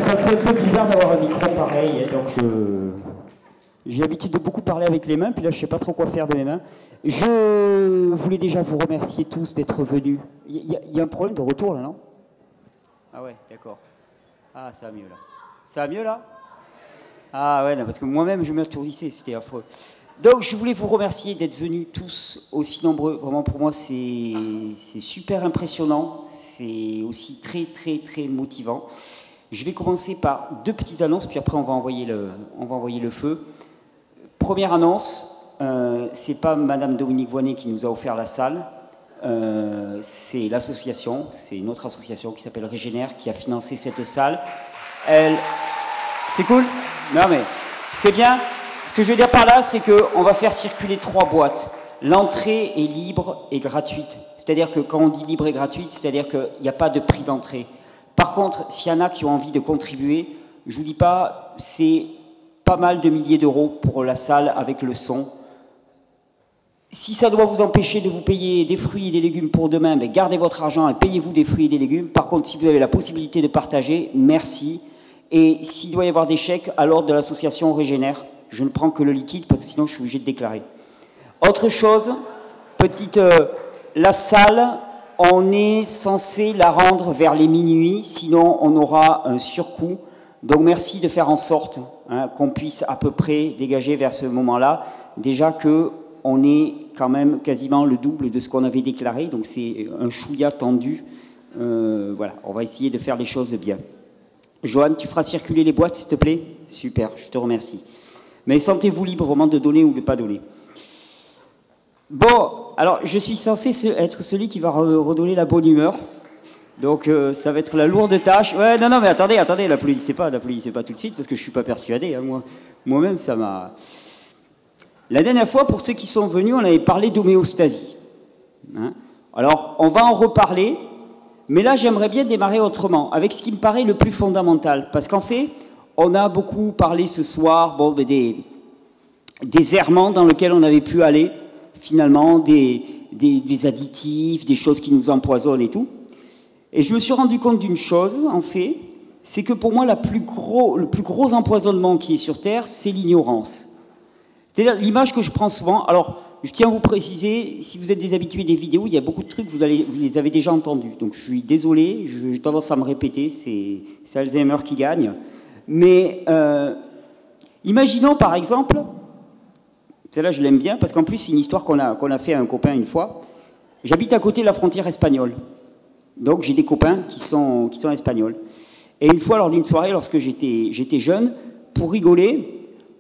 ça me fait un peu bizarre d'avoir un micro pareil, hein, donc j'ai l'habitude de beaucoup parler avec les mains, puis là je ne sais pas trop quoi faire de mes mains. Je voulais déjà vous remercier tous d'être venus. Il y a un problème de retour là, non? Ah ouais, d'accord. Ah, ça va mieux là. Ça va mieux là? Ah ouais, non, parce que moi-même je m'assourdissais, c'était affreux. Donc je voulais vous remercier d'être venus tous aussi nombreux. Vraiment pour moi c'est super impressionnant, c'est aussi très très très motivant. Je vais commencer par deux petites annonces, puis après on va envoyer le feu. Première annonce, c'est pas Madame Dominique Voynet qui nous a offert la salle, c'est l'association, c'est une autre association qui s'appelle Régénère qui a financé cette salle. C'est cool? Non mais c'est bien. Ce que je veux dire par là, c'est qu'on va faire circuler 3 boîtes. L'entrée est libre et gratuite. C'est-à-dire que quand on dit libre et gratuite, c'est-à-dire qu'il n'y a pas de prix d'entrée. Par contre, s'il y en a qui ont envie de contribuer, je ne vous dis pas, c'est pas mal de milliers d'euros pour la salle avec le son. Si ça doit vous empêcher de vous payer des fruits et des légumes pour demain, mais gardez votre argent et payez-vous des fruits et des légumes. Par contre, si vous avez la possibilité de partager, merci. Et s'il doit y avoir des chèques à l'ordre de l'association Régénère, je ne prends que le liquide parce que sinon je suis obligé de déclarer. Autre chose, la salle, on est censé la rendre vers les minuit, sinon on aura un surcoût. Donc merci de faire en sorte qu'on puisse à peu près dégager vers ce moment-là. Déjà qu'on est quand même quasiment le double de ce qu'on avait déclaré, donc c'est un chouïa tendu. Voilà, on va essayer de faire les choses bien. Johan, tu feras circuler les boîtes s'il te plaît? Super, je te remercie. Mais sentez-vous libre vraiment de donner ou de ne pas donner. Bon, alors je suis censé être celui qui va redonner la bonne humeur. Donc ça va être la lourde tâche. Ouais, non, mais attendez, n'applaudissez pas tout de suite parce que je ne suis pas persuadé. Hein, moi-même, ça m'a... La dernière fois, pour ceux qui sont venus, on avait parlé d'homéostasie. Hein, alors, on va en reparler, mais là, j'aimerais bien démarrer autrement, avec ce qui me paraît le plus fondamental. Parce qu'en fait... On a beaucoup parlé ce soir des errements dans lesquels on avait pu aller, finalement, des additifs, des choses qui nous empoisonnent et tout. Et je me suis rendu compte d'une chose, en fait, c'est que pour moi, le plus gros empoisonnement qui est sur Terre, c'est l'ignorance. C'est-à-dire l'image que je prends souvent. Alors, je tiens à vous préciser, si vous êtes des habitués des vidéos, il y a beaucoup de trucs, vous les avez déjà entendus. Donc je suis désolé, j'ai tendance à me répéter, c'est Alzheimer qui gagne. Mais imaginons par exemple, celle-là je l'aime bien parce qu'en plus c'est une histoire qu'on a fait à un copain une fois. J'habite à côté de la frontière espagnole, donc j'ai des copains qui sont espagnols. Et une fois lors d'une soirée, lorsque j'étais jeune, pour rigoler,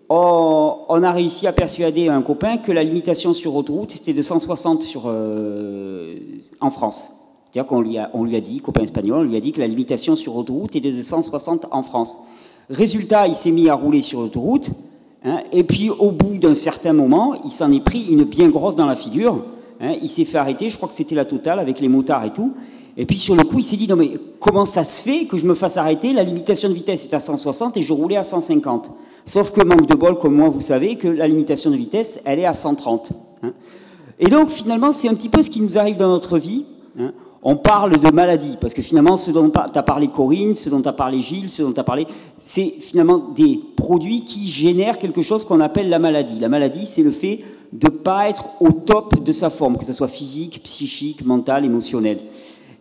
on a réussi à persuader un copain que la limitation sur autoroute c'était de 160 en France. C'est-à-dire qu'on lui a dit, copain espagnol, on lui a dit que la limitation sur autoroute était de 260 en France. Résultat, il s'est mis à rouler sur l'autoroute, hein, et puis au bout d'un certain moment, il s'en est pris une bien grosse dans la figure. Hein, il s'est fait arrêter, je crois que c'était la totale avec les motards et tout. Et puis sur le coup, il s'est dit, non mais comment ça se fait que je me fasse arrêter? La limitation de vitesse est à 160 et je roulais à 150. Sauf que manque de bol, comme moi, vous savez que la limitation de vitesse, elle est à 130. Hein. Et donc finalement, c'est un petit peu ce qui nous arrive dans notre vie. Hein. On parle de maladie, parce que finalement, ce dont tu as parlé Corinne, ce dont tu as parlé Gilles, ce dont tu as parlé, c'est finalement des produits qui génèrent quelque chose qu'on appelle la maladie. La maladie, c'est le fait de ne pas être au top de sa forme, que ce soit physique, psychique, mentale, émotionnelle.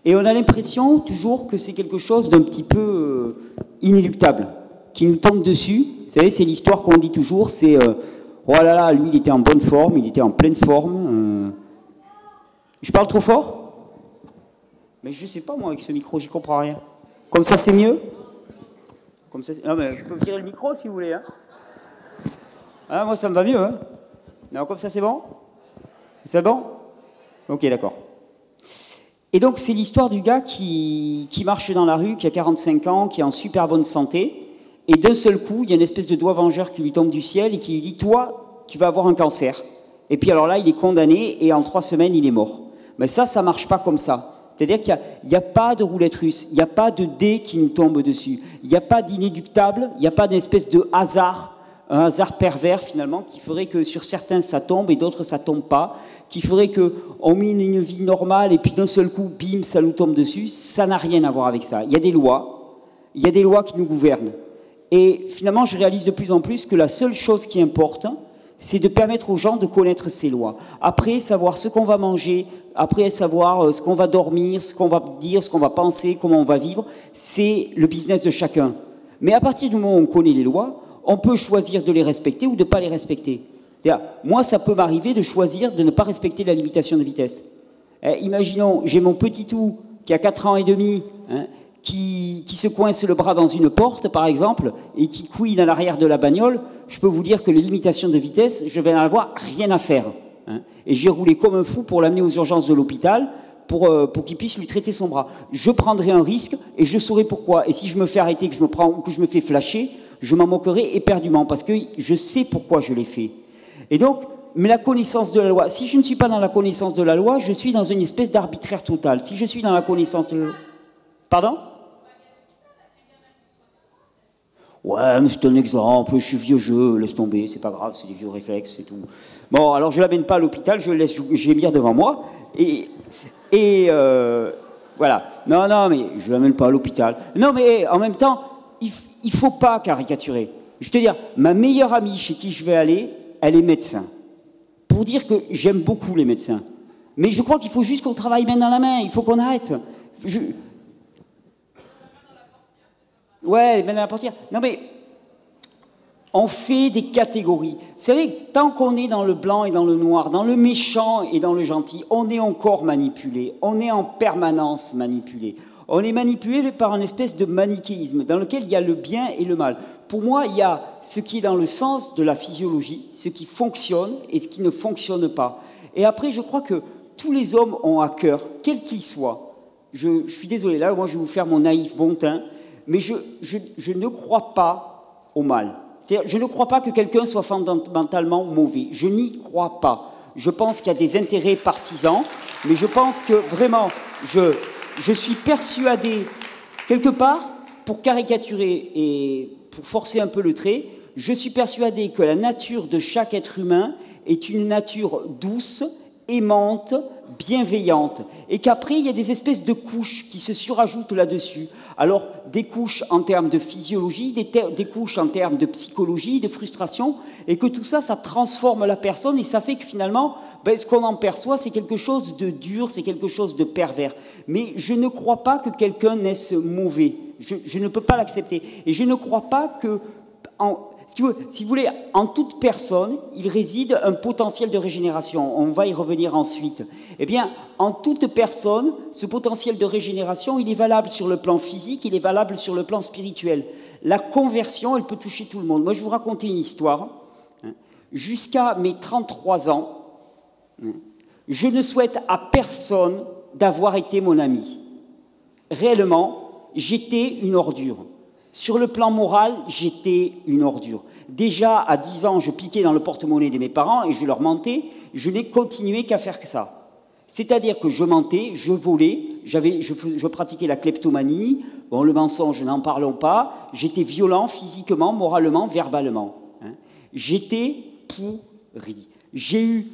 Et on a l'impression toujours que c'est quelque chose d'un petit peu inéluctable, qui nous tombe dessus. Vous savez, c'est l'histoire qu'on dit toujours, c'est oh là là, lui, il était en bonne forme, il était en pleine forme. Je parle trop fort ? Mais je sais pas, moi, avec ce micro, j'y comprends rien. Comme ça, c'est mieux? Comme ça, non, mais je peux tirer le micro, si vous voulez. Hein. Ah, moi, ça me va mieux. Hein. Non, comme ça, c'est bon? C'est bon? Ok, d'accord. Et donc, c'est l'histoire du gars qui marche dans la rue, qui a 45 ans, qui est en super bonne santé, et d'un seul coup, il y a une espèce de doigt vengeur qui lui tombe du ciel et qui lui dit « Toi, tu vas avoir un cancer. » Et puis alors là, il est condamné, et en 3 semaines, il est mort. Mais ça marche pas comme ça. C'est-à-dire qu'il n'y a pas de roulette russe, il n'y a pas de dé qui nous tombe dessus, il n'y a pas d'inéductable, il n'y a pas d'espèce de hasard, un hasard pervers finalement, qui ferait que sur certains ça tombe et d'autres ça tombe pas, qui ferait qu'on mène une vie normale et puis d'un seul coup, bim, ça nous tombe dessus. Ça n'a rien à voir avec ça. Il y a des lois, il y a des lois qui nous gouvernent. Et finalement, je réalise de plus en plus que la seule chose qui importe, c'est de permettre aux gens de connaître ces lois. Après, savoir ce qu'on va manger, après savoir ce qu'on va dormir, ce qu'on va dire, ce qu'on va penser, comment on va vivre, c'est le business de chacun. Mais à partir du moment où on connaît les lois, on peut choisir de les respecter ou de ne pas les respecter. C'est-à-dire, moi, ça peut m'arriver de choisir de ne pas respecter la limitation de vitesse. Imaginons, j'ai mon petit tout qui a 4 ans et demi, qui se coince le bras dans une porte, par exemple, et qui couine à l'arrière de la bagnole. Je peux vous dire que les limitations de vitesse, je vais en avoir rien à faire. Et j'ai roulé comme un fou pour l'amener aux urgences de l'hôpital pour qu'il puisse lui traiter son bras. Je prendrai un risque et je saurai pourquoi. Et si je me fais arrêter, que je me fais flasher, je m'en moquerai éperdument parce que je sais pourquoi je l'ai fait. Et donc, mais la connaissance de la loi, si je ne suis pas dans la connaissance de la loi, je suis dans une espèce d'arbitraire total. Si je suis dans la connaissance de la loi... Pardon ? Ouais, mais c'est un exemple, je suis vieux jeu, laisse tomber, c'est pas grave, c'est des vieux réflexes, c'est tout. Bon, alors je l'amène pas à l'hôpital, je le laisse gémir devant moi, voilà. Non, mais je l'amène pas à l'hôpital. Non, mais en même temps, il faut pas caricaturer. Je te dire, ma meilleure amie chez qui je vais aller, elle est médecin. Pour dire que j'aime beaucoup les médecins. Mais je crois qu'il faut juste qu'on travaille main dans la main, il faut qu'on arrête. Ouais, même à la portière. Non, mais on fait des catégories. Vous savez, tant qu'on est dans le blanc et dans le noir, dans le méchant et dans le gentil, on est encore manipulé. On est en permanence manipulé. On est manipulé par une espèce de manichéisme dans lequel il y a le bien et le mal. Pour moi, il y a ce qui est dans le sens de la physiologie, ce qui fonctionne et ce qui ne fonctionne pas. Et après, je crois que tous les hommes ont à cœur, quels qu'ils soient. Je suis désolé, là, moi, je vais vous faire mon naïf bon teint. Mais je ne crois pas au mal. C'est-à-dire, je ne crois pas que quelqu'un soit fondamentalement mauvais. Je n'y crois pas. Je pense qu'il y a des intérêts partisans, mais je pense que vraiment, je suis persuadé, quelque part, pour caricaturer et pour forcer un peu le trait, je suis persuadé que la nature de chaque être humain est une nature douce, aimante, bienveillante, et qu'après, il y a des espèces de couches qui se surajoutent là-dessus. Alors, des couches en termes de physiologie, des couches en termes de psychologie, de frustration, et que tout ça, ça transforme la personne, et ça fait que finalement, ce qu'on en perçoit, c'est quelque chose de dur, c'est quelque chose de pervers. Mais je ne crois pas que quelqu'un naisse mauvais. Je ne peux pas l'accepter. Et je ne crois pas que... Si vous voulez, en toute personne, il réside un potentiel de régénération. On va y revenir ensuite. Eh bien, en toute personne, ce potentiel de régénération, il est valable sur le plan physique, il est valable sur le plan spirituel. La conversion, elle peut toucher tout le monde. Moi, je vais vous raconter une histoire. Jusqu'à mes 33 ans, je ne souhaite à personne d'avoir été mon ami. Réellement, j'étais une ordure. Sur le plan moral, j'étais une ordure. Déjà, à 10 ans, je piquais dans le porte-monnaie de mes parents et je leur mentais. Je n'ai continué qu'à faire que ça. C'est-à-dire que je mentais, je volais, je pratiquais la kleptomanie. Bon, le mensonge, n'en parlons pas. J'étais violent physiquement, moralement, verbalement. J'étais pourri. J'ai eu,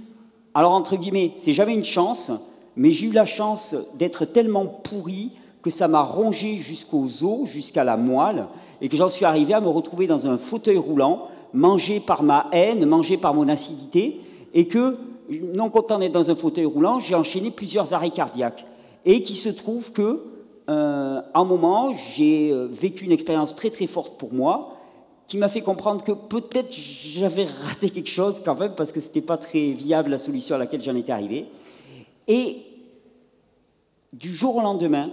alors entre guillemets, c'est jamais une chance, mais j'ai eu la chance d'être tellement pourri que ça m'a rongé jusqu'aux os, jusqu'à la moelle, et que j'en suis arrivé à me retrouver dans un fauteuil roulant, mangé par ma haine, mangé par mon acidité, et que, non content d'être dans un fauteuil roulant, j'ai enchaîné plusieurs arrêts cardiaques. Et qu'il se trouve que, à un moment, j'ai vécu une expérience très très forte pour moi, qui m'a fait comprendre que peut-être j'avais raté quelque chose quand même, parce que c'était pas très viable la solution à laquelle j'en étais arrivé. Et du jour au lendemain,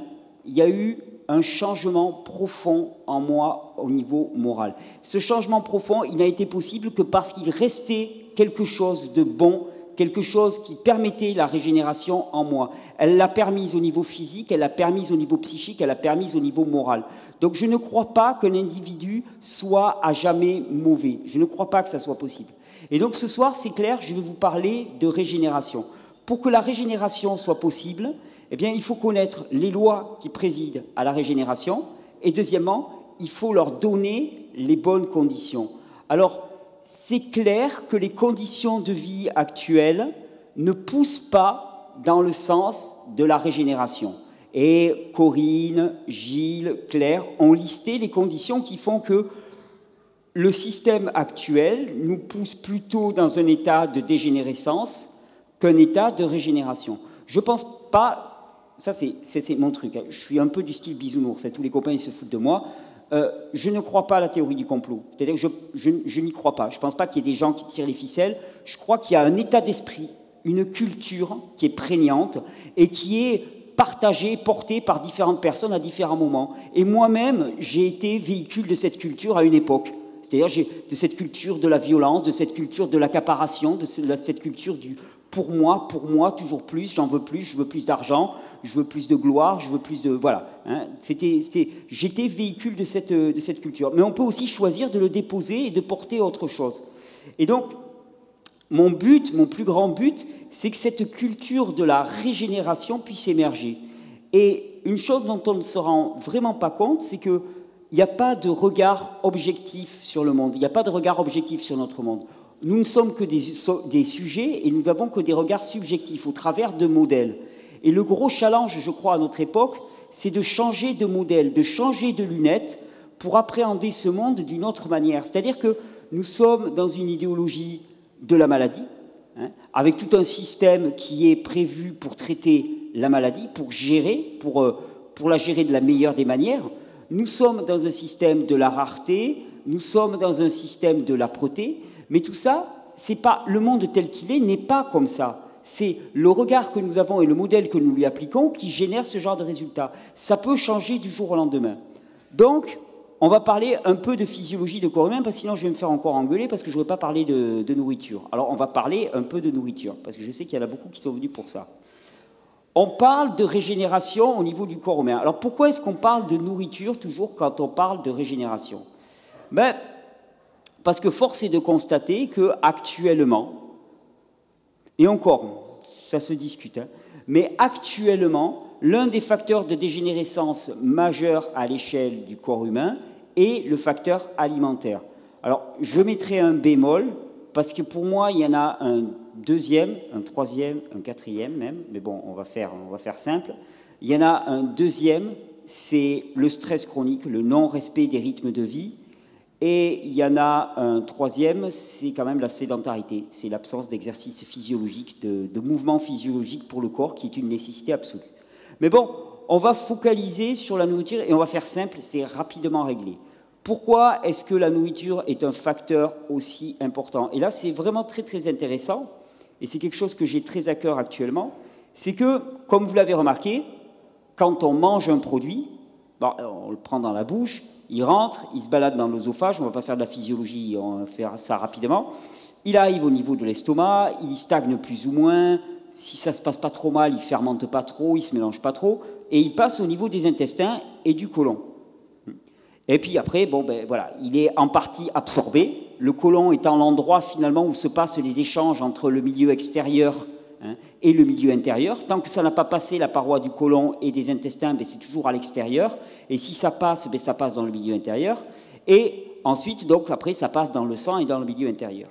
il y a eu un changement profond en moi au niveau moral. Ce changement profond, il n'a été possible que parce qu'il restait quelque chose de bon, quelque chose qui permettait la régénération en moi. Elle l'a permise au niveau physique, elle l'a permise au niveau psychique, elle l'a permise au niveau moral. Donc je ne crois pas qu'un individu soit à jamais mauvais. Je ne crois pas que ça soit possible. Et donc ce soir, c'est clair, je vais vous parler de régénération. Pour que la régénération soit possible, eh bien, il faut connaître les lois qui président à la régénération. Et deuxièmement, il faut leur donner les bonnes conditions. Alors, c'est clair que les conditions de vie actuelles ne poussent pas dans le sens de la régénération. Et Corinne, Gilles, Claire ont listé les conditions qui font que le système actuel nous pousse plutôt dans un état de dégénérescence qu'un état de régénération. Je ne pense pas, ça c'est mon truc, hein. Je suis un peu du style bisounours, tous les copains ils se foutent de moi. Je ne crois pas à la théorie du complot, c'est-à-dire que je n'y crois pas. Je ne pense pas qu'il y ait des gens qui tirent les ficelles, je crois qu'il y a un état d'esprit, une culture qui est prégnante et qui est partagée, portée par différentes personnes à différents moments. Et moi-même, j'ai été véhicule de cette culture à une époque. C'est-à-dire de cette culture de la violence, de cette culture de l'accaparation, de cette culture du pour moi, toujours plus, j'en veux plus, je veux plus d'argent, je veux plus de gloire, je veux plus de... Voilà. Hein. J'étais véhicule de cette culture. Mais on peut aussi choisir de le déposer et de porter autre chose. Et donc, mon plus grand but, c'est que cette culture de la régénération puisse émerger. Et une chose dont on ne se rend vraiment pas compte, c'est que il n'y a pas de regard objectif sur le monde, il n'y a pas de regard objectif sur notre monde. Nous ne sommes que des sujets et nous n'avons que des regards subjectifs au travers de modèles. Et le gros challenge, je crois, à notre époque, c'est de changer de modèle, de changer de lunettes pour appréhender ce monde d'une autre manière. C'est-à-dire que nous sommes dans une idéologie de la maladie, hein, avec tout un système qui est prévu pour traiter la maladie, pour la gérer de la meilleure des manières. Nous sommes dans un système de la rareté, nous sommes dans un système de l'âpreté, mais tout ça, c'est pas, le monde tel qu'il est n'est pas comme ça. C'est le regard que nous avons et le modèle que nous lui appliquons qui génère ce genre de résultats. Ça peut changer du jour au lendemain. Donc, on va parler un peu de physiologie de corps humain, parce que sinon je vais me faire encore engueuler, parce que je ne voudrais pas parler de nourriture. Alors, on va parler un peu de nourriture, parce que je sais qu'il y en a beaucoup qui sont venus pour ça. On parle de régénération au niveau du corps humain. Alors pourquoi est-ce qu'on parle de nourriture toujours quand on parle de régénération? Parce que force est de constater qu'actuellement, et encore, ça se discute, hein, mais actuellement, l'un des facteurs de dégénérescence majeurs à l'échelle du corps humain est le facteur alimentaire. Alors je mettrai un bémol, parce que pour moi, il y en a un deuxième, un troisième, un quatrième même, mais bon, on va faire simple. Il y en a un deuxième, c'est le stress chronique, le non-respect des rythmes de vie. Et il y en a un troisième, c'est quand même la sédentarité. C'est l'absence d'exercice physiologique, de mouvement physiologique pour le corps, qui est une nécessité absolue. Mais bon, on va focaliser sur la nourriture et on va faire simple, c'est rapidement réglé. Pourquoi est-ce que la nourriture est un facteur aussi important? Et là, c'est vraiment très, très intéressant, et c'est quelque chose que j'ai très à cœur actuellement, c'est que, comme vous l'avez remarqué, quand on mange un produit, on le prend dans la bouche, il rentre, il se balade dans l'œsophage, on ne va pas faire de la physiologie, on va faire ça rapidement, il arrive au niveau de l'estomac, il y stagne plus ou moins, si ça ne se passe pas trop mal, il ne fermente pas trop, il ne se mélange pas trop, et il passe au niveau des intestins et du côlon. Et puis après, voilà, il est en partie absorbé. Le côlon étant l'endroit finalement où se passent les échanges entre le milieu extérieur, hein, et le milieu intérieur. Tant que ça n'a pas passé la paroi du côlon et des intestins, c'est toujours à l'extérieur. Et si ça passe, ça passe dans le milieu intérieur. Et ensuite, donc après, ça passe dans le sang et dans le milieu intérieur.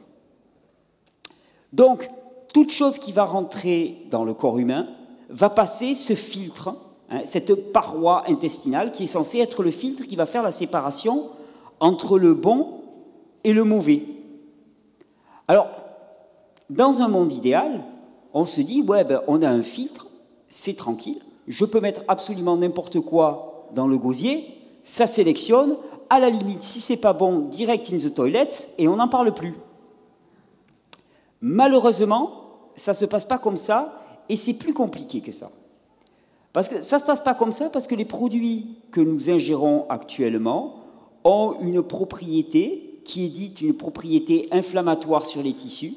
Donc, toute chose qui va rentrer dans le corps humain va passer ce filtre, hein, cette paroi intestinale qui est censée être le filtre qui va faire la séparation entre le bon et le mauvais. Alors, dans un monde idéal, on se dit, on a un filtre, c'est tranquille, je peux mettre absolument n'importe quoi dans le gosier, ça sélectionne, à la limite, si c'est pas bon, direct in the toilet, et on n'en parle plus. Malheureusement, ça ne se passe pas comme ça, et c'est plus compliqué que ça. Parce que ça ne se passe pas comme ça, parce que les produits que nous ingérons actuellement ont une propriété qui est dite une propriété inflammatoire sur les tissus,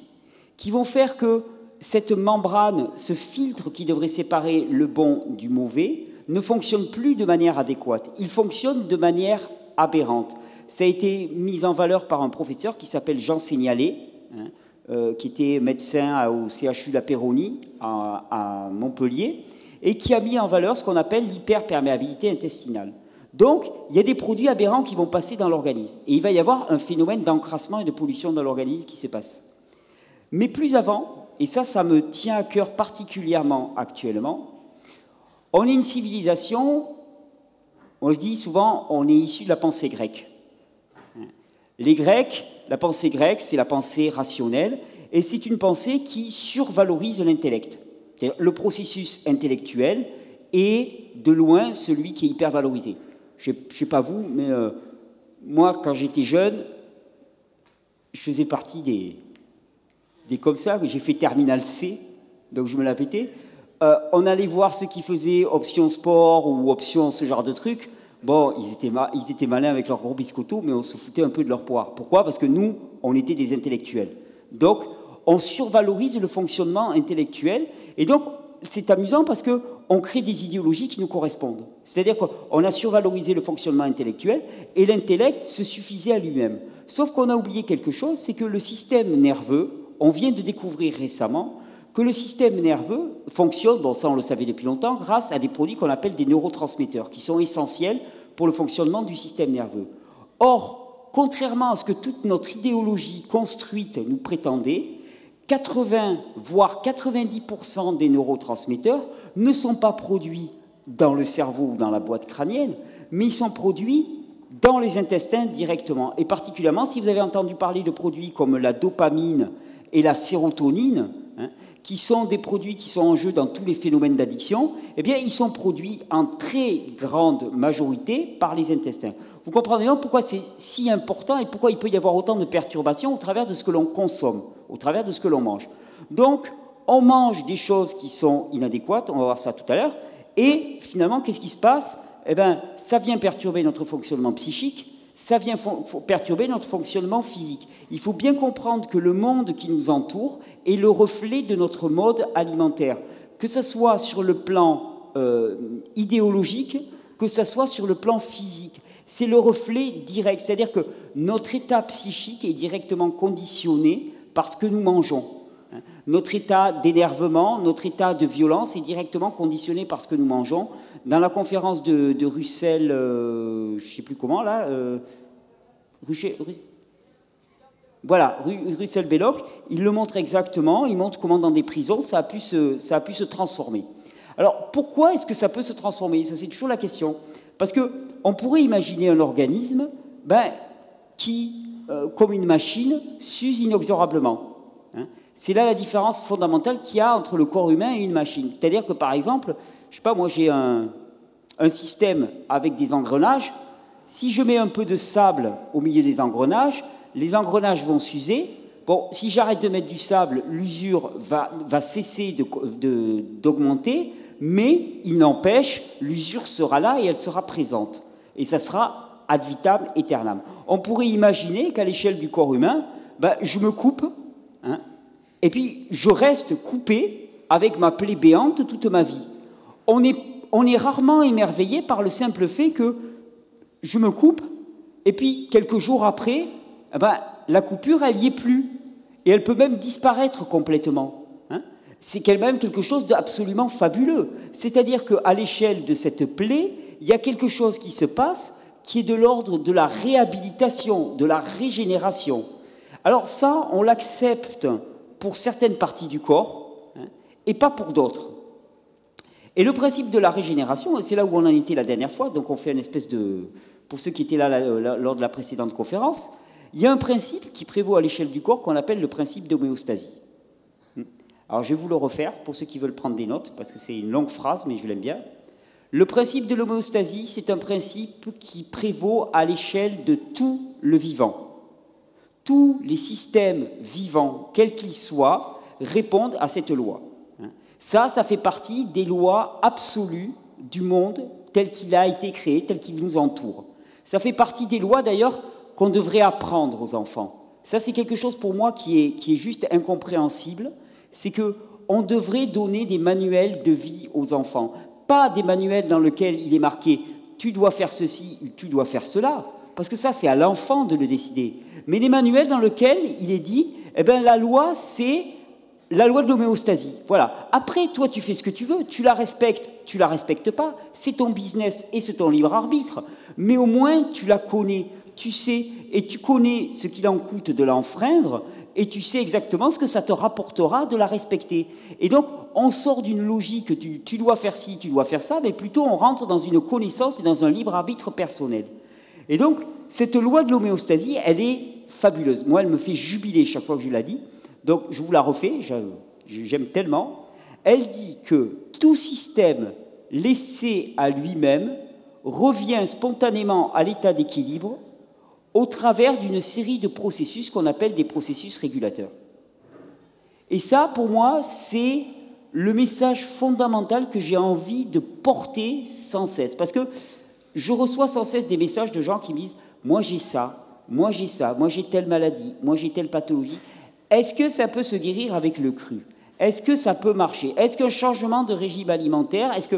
qui vont faire que cette membrane, ce filtre qui devrait séparer le bon du mauvais, ne fonctionne plus de manière adéquate. Il fonctionne de manière aberrante. Ça a été mis en valeur par un professeur qui s'appelle Jean Seignalé, hein, qui était médecin au CHU La Péronie à Montpellier, et qui a mis en valeur ce qu'on appelle l'hyperperméabilité intestinale. Donc, il y a des produits aberrants qui vont passer dans l'organisme. Et il va y avoir un phénomène d'encrassement et de pollution dans l'organisme qui se passe. Mais plus avant, et ça me tient à cœur particulièrement actuellement, On est une civilisation, moi je dis souvent, on est issu de la pensée grecque. Les Grecs, la pensée grecque, c'est la pensée rationnelle, et c'est une pensée qui survalorise l'intellect. Le processus intellectuel est de loin celui qui est hyper valorisé. Je ne sais pas vous, mais moi, quand j'étais jeune, je faisais partie des comme ça, j'ai fait terminal C, donc je me la pétais. On allait voir ceux qui faisaient option sport ou option ce genre de trucs. Bon, ils étaient malins avec leurs gros biscottos, mais on se foutait un peu de leur poire. Pourquoi? Parce que nous, on était des intellectuels. Donc, on survalorise le fonctionnement intellectuel. Et donc, c'est amusant parce qu'on crée des idéologies qui nous correspondent. C'est-à-dire qu'on a survalorisé le fonctionnement intellectuel et l'intellect se suffisait à lui-même. Sauf qu'on a oublié quelque chose, c'est que le système nerveux, on vient de découvrir récemment que le système nerveux fonctionne, bon ça on le savait depuis longtemps, grâce à des produits qu'on appelle des neurotransmetteurs, qui sont essentiels pour le fonctionnement du système nerveux. Or, contrairement à ce que toute notre idéologie construite nous prétendait, 80 voire 90% des neurotransmetteurs ne sont pas produits dans le cerveau ou dans la boîte crânienne, mais ils sont produits dans les intestins directement. Et particulièrement, si vous avez entendu parler de produits comme la dopamine et la sérotonine, qui sont des produits qui sont en jeu dans tous les phénomènes d'addiction, eh bien, ils sont produits en très grande majorité par les intestins. Vous comprenez donc pourquoi c'est si important et pourquoi il peut y avoir autant de perturbations au travers de ce que l'on consomme, au travers de ce que l'on mange. Donc, on mange des choses qui sont inadéquates, on va voir ça tout à l'heure, et finalement, qu'est-ce qui se passe? Eh bien, ça vient perturber notre fonctionnement psychique, ça vient perturber notre fonctionnement physique. Il faut bien comprendre que le monde qui nous entoure est le reflet de notre mode alimentaire, que ce soit sur le plan idéologique, que ce soit sur le plan physique. C'est le reflet direct, c'est-à-dire que notre état psychique est directement conditionné par ce que nous mangeons. Notre état d'énervement, notre état de violence est directement conditionné par ce que nous mangeons. Dans la conférence de Russell, je ne sais plus comment, là, voilà, Russell Belloc, il le montre exactement, il montre comment dans des prisons ça a pu se transformer. Alors, pourquoi est-ce que ça peut se transformer? Ça, c'est toujours la question. Parce qu'on pourrait imaginer un organisme qui, comme une machine, s'use inexorablement. C'est là la différence fondamentale qu'il y a entre le corps humain et une machine. C'est-à-dire que, par exemple, je ne sais pas, moi j'ai un système avec des engrenages. Si je mets un peu de sable au milieu des engrenages, les engrenages vont s'user. Bon, si j'arrête de mettre du sable, l'usure va cesser d'augmenter, mais il n'empêche, l'usure sera là et elle sera présente. Et ça sera ad vitam aeternam. On pourrait imaginer qu'à l'échelle du corps humain, je me coupe, et puis je reste coupé avec ma plaie béante toute ma vie. On est rarement émerveillé par le simple fait que je me coupe, et puis quelques jours après, la coupure, elle n'y est plus. Et elle peut même disparaître complètement. C'est quand même quelque chose d'absolument fabuleux. C'est-à-dire qu'à l'échelle de cette plaie, il y a quelque chose qui se passe qui est de l'ordre de la réhabilitation, de la régénération. Alors ça, on l'accepte pour certaines parties du corps et pas pour d'autres. Et le principe de la régénération, c'est là où on en était la dernière fois, donc on fait une espèce de... Pour ceux qui étaient là lors de la précédente conférence, il y a un principe qui prévaut à l'échelle du corps qu'on appelle le principe d'homéostasie. Alors je vais vous le refaire pour ceux qui veulent prendre des notes, parce que c'est une longue phrase, mais je l'aime bien. Le principe de l'homéostasie, c'est un principe qui prévaut à l'échelle de tout le vivant. Tous les systèmes vivants, quels qu'ils soient, répondent à cette loi. Ça fait partie des lois absolues du monde tel qu'il a été créé, tel qu'il nous entoure. Ça fait partie des lois, d'ailleurs, qu'on devrait apprendre aux enfants. Ça, c'est quelque chose pour moi qui est juste incompréhensible. C'est qu'on devrait donner des manuels de vie aux enfants. Pas des manuels dans lesquels il est marqué « tu dois faire ceci ou tu dois faire cela », parce que ça, c'est à l'enfant de le décider. Mais des manuels dans lesquels il est dit « la loi, c'est la loi de l'homéostasie ». Voilà. Après, toi, tu fais ce que tu veux, tu la respectes pas, c'est ton business et c'est ton libre arbitre. Mais au moins, tu la connais, tu sais, et tu connais ce qu'il en coûte de l'enfreindre, et tu sais exactement ce que ça te rapportera de la respecter. Et donc, on sort d'une logique, tu dois faire ci, tu dois faire ça, mais plutôt on rentre dans une connaissance et dans un libre arbitre personnel. Et donc, cette loi de l'homéostasie, elle est fabuleuse. Moi, elle me fait jubiler chaque fois que je la dis. Donc, je vous la refais, j'aime tellement. Elle dit que tout système laissé à lui-même revient spontanément à l'état d'équilibre au travers d'une série de processus qu'on appelle des processus régulateurs. Et ça, pour moi, c'est le message fondamental que j'ai envie de porter sans cesse. Parce que je reçois sans cesse des messages de gens qui me disent « moi j'ai ça, moi j'ai ça, moi j'ai telle maladie, moi j'ai telle pathologie. Est-ce que ça peut se guérir avec le cru? Est-ce que ça peut marcher? Est-ce qu'un changement de régime alimentaire, est-ce que... »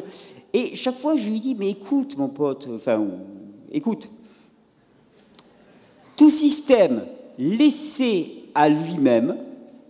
Et chaque fois, je lui dis « mais écoute, mon pote, enfin, écoute. Tout système laissé à lui-même,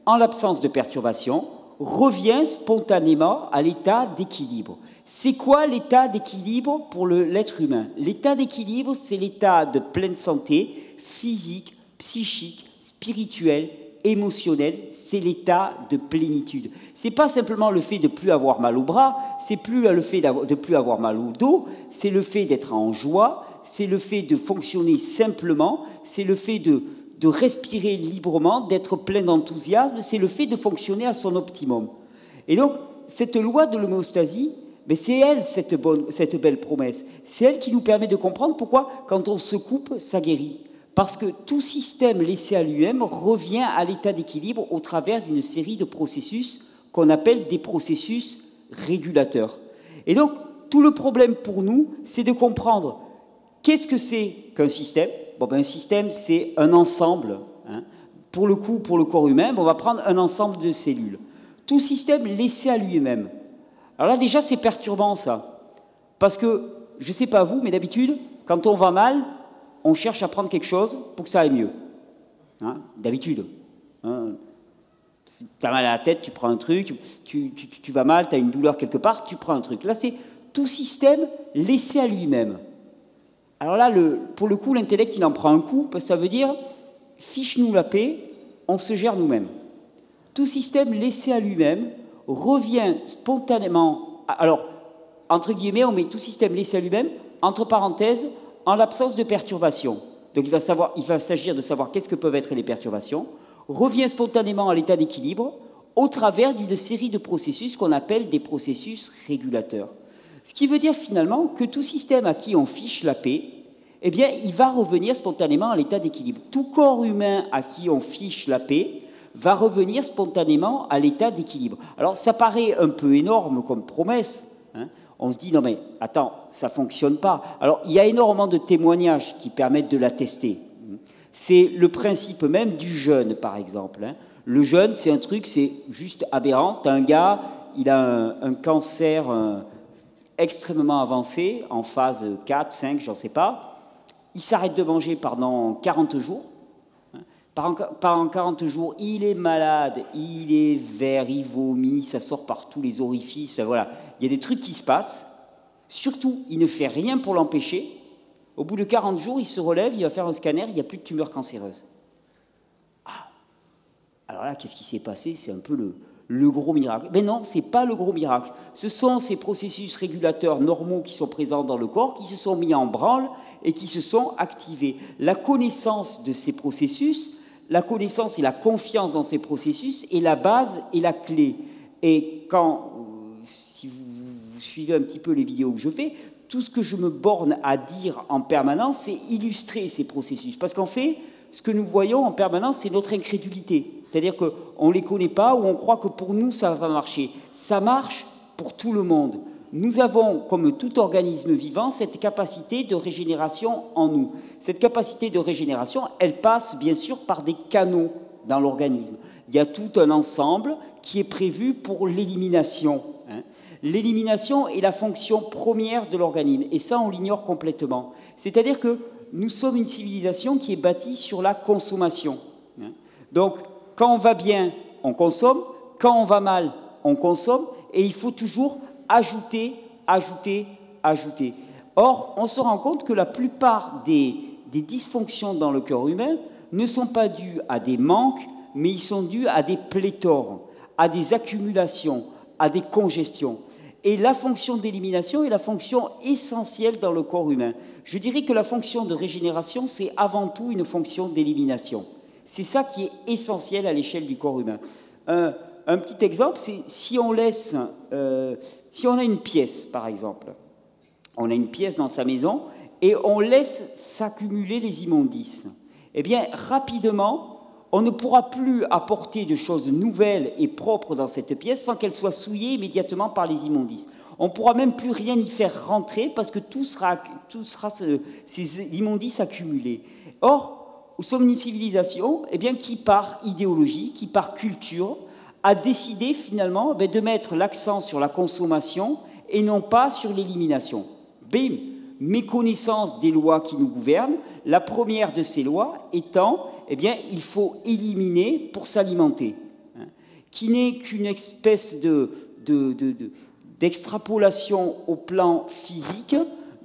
en l'absence de perturbation, revient spontanément à l'état d'équilibre. » C'est quoi l'état d'équilibre pour l'être humain? L'état d'équilibre, c'est l'état de pleine santé, physique, psychique, spirituelle, émotionnelle, c'est l'état de plénitude. Ce n'est pas simplement le fait de ne plus avoir mal au bras, c'est plus le fait de ne plus avoir mal au dos, c'est le fait d'être en joie, c'est le fait de fonctionner simplement, c'est le fait de respirer librement, d'être plein d'enthousiasme, c'est le fait de fonctionner à son optimum. Et donc, cette loi de l'homéostasie, mais c'est elle, cette belle promesse. C'est elle qui nous permet de comprendre pourquoi, quand on se coupe, ça guérit. Parce que tout système laissé à lui-même revient à l'état d'équilibre au travers d'une série de processus qu'on appelle des processus régulateurs. Et donc, tout le problème pour nous, c'est de comprendre qu'est-ce que c'est qu'un système. Bon, ben, un système, c'est un ensemble. Hein. Pour le coup, pour le corps humain, on va prendre un ensemble de cellules. Tout système laissé à lui-même. Alors là, déjà, c'est perturbant, ça. Parce que, je ne sais pas vous, mais d'habitude, quand on va mal, on cherche à prendre quelque chose pour que ça aille mieux. Hein, d'habitude. Hein, si tu as mal à la tête, tu prends un truc. Tu vas mal, tu as une douleur quelque part, tu prends un truc. Là, c'est tout système laissé à lui-même. Alors là, pour le coup, l'intellect, il en prend un coup, parce que ça veut dire, fiche-nous la paix, on se gère nous-mêmes. Tout système laissé à lui-même revient spontanément, alors, entre guillemets, on met tout système laissé à lui-même, entre parenthèses, en l'absence de perturbations. Donc il va s'agir de savoir qu'est-ce que peuvent être les perturbations, revient spontanément à l'état d'équilibre au travers d'une série de processus qu'on appelle des processus régulateurs. Ce qui veut dire finalement que tout système à qui on fiche la paix, eh bien, il va revenir spontanément à l'état d'équilibre. Tout corps humain à qui on fiche la paix va revenir spontanément à l'état d'équilibre. Alors, ça paraît un peu énorme comme promesse. Hein. On se dit, non mais, attends, ça ne fonctionne pas. Alors, il y a énormément de témoignages qui permettent de l'attester. C'est le principe même du jeûne, par exemple. Hein. Le jeûne, c'est un truc, c'est juste aberrant. Tu as un gars, il a un cancer extrêmement avancé, en phase 4, 5, j'en sais pas. Il s'arrête de manger pendant 40 jours. Pendant 40 jours, il est malade, il est vert, il vomit, ça sort par tous les orifices. Voilà. Il y a des trucs qui se passent. Surtout, il ne fait rien pour l'empêcher. Au bout de 40 jours, il se relève, il va faire un scanner, il n'y a plus de tumeur cancéreuse. Ah. Alors là, qu'est-ce qui s'est passé? C'est un peu le gros miracle. Mais non, ce n'est pas le gros miracle. Ce sont ces processus régulateurs normaux qui sont présents dans le corps, qui se sont mis en branle et qui se sont activés. La connaissance de ces processus, la connaissance et la confiance dans ces processus est la base et la clé. Et quand, si vous suivez un petit peu les vidéos que je fais, tout ce que je me borne à dire en permanence, c'est illustrer ces processus. Parce qu'en fait, ce que nous voyons en permanence, c'est notre incrédulité. C'est-à-dire qu'on ne les connaît pas ou on croit que pour nous, ça va marcher. Ça marche pour tout le monde. Nous avons, comme tout organisme vivant, cette capacité de régénération en nous. Cette capacité de régénération, elle passe bien sûr par des canaux dans l'organisme. Il y a tout un ensemble qui est prévu pour l'élimination. Hein. L'élimination est la fonction première de l'organisme, et ça, on l'ignore complètement. C'est-à-dire que nous sommes une civilisation qui est bâtie sur la consommation. Hein. Donc, quand on va bien, on consomme. Quand on va mal, on consomme. Et il faut toujours ajouter, ajouter, ajouter. Or, on se rend compte que la plupart des dysfonctions dans le corps humain ne sont pas dues à des manques, mais ils sont dus à des pléthores, à des accumulations, à des congestions. Et la fonction d'élimination est la fonction essentielle dans le corps humain. Je dirais que la fonction de régénération, c'est avant tout une fonction d'élimination. C'est ça qui est essentiel à l'échelle du corps humain. Un petit exemple, c'est si on laisse, si on a une pièce, par exemple, on a une pièce dans sa maison et on laisse s'accumuler les immondices, eh bien, rapidement, on ne pourra plus apporter de choses nouvelles et propres dans cette pièce sans qu'elle soit souillée immédiatement par les immondices. On ne pourra même plus rien y faire rentrer parce que tout sera ces immondices accumulés. Or, nous sommes une civilisation eh bien, qui, par idéologie, qui, par culture, a décidé finalement de mettre l'accent sur la consommation et non pas sur l'élimination. Bim, méconnaissance des lois qui nous gouvernent, la première de ces lois étant, eh bien, il faut éliminer pour s'alimenter, hein, qui n'est qu'une espèce d'extrapolation au plan physique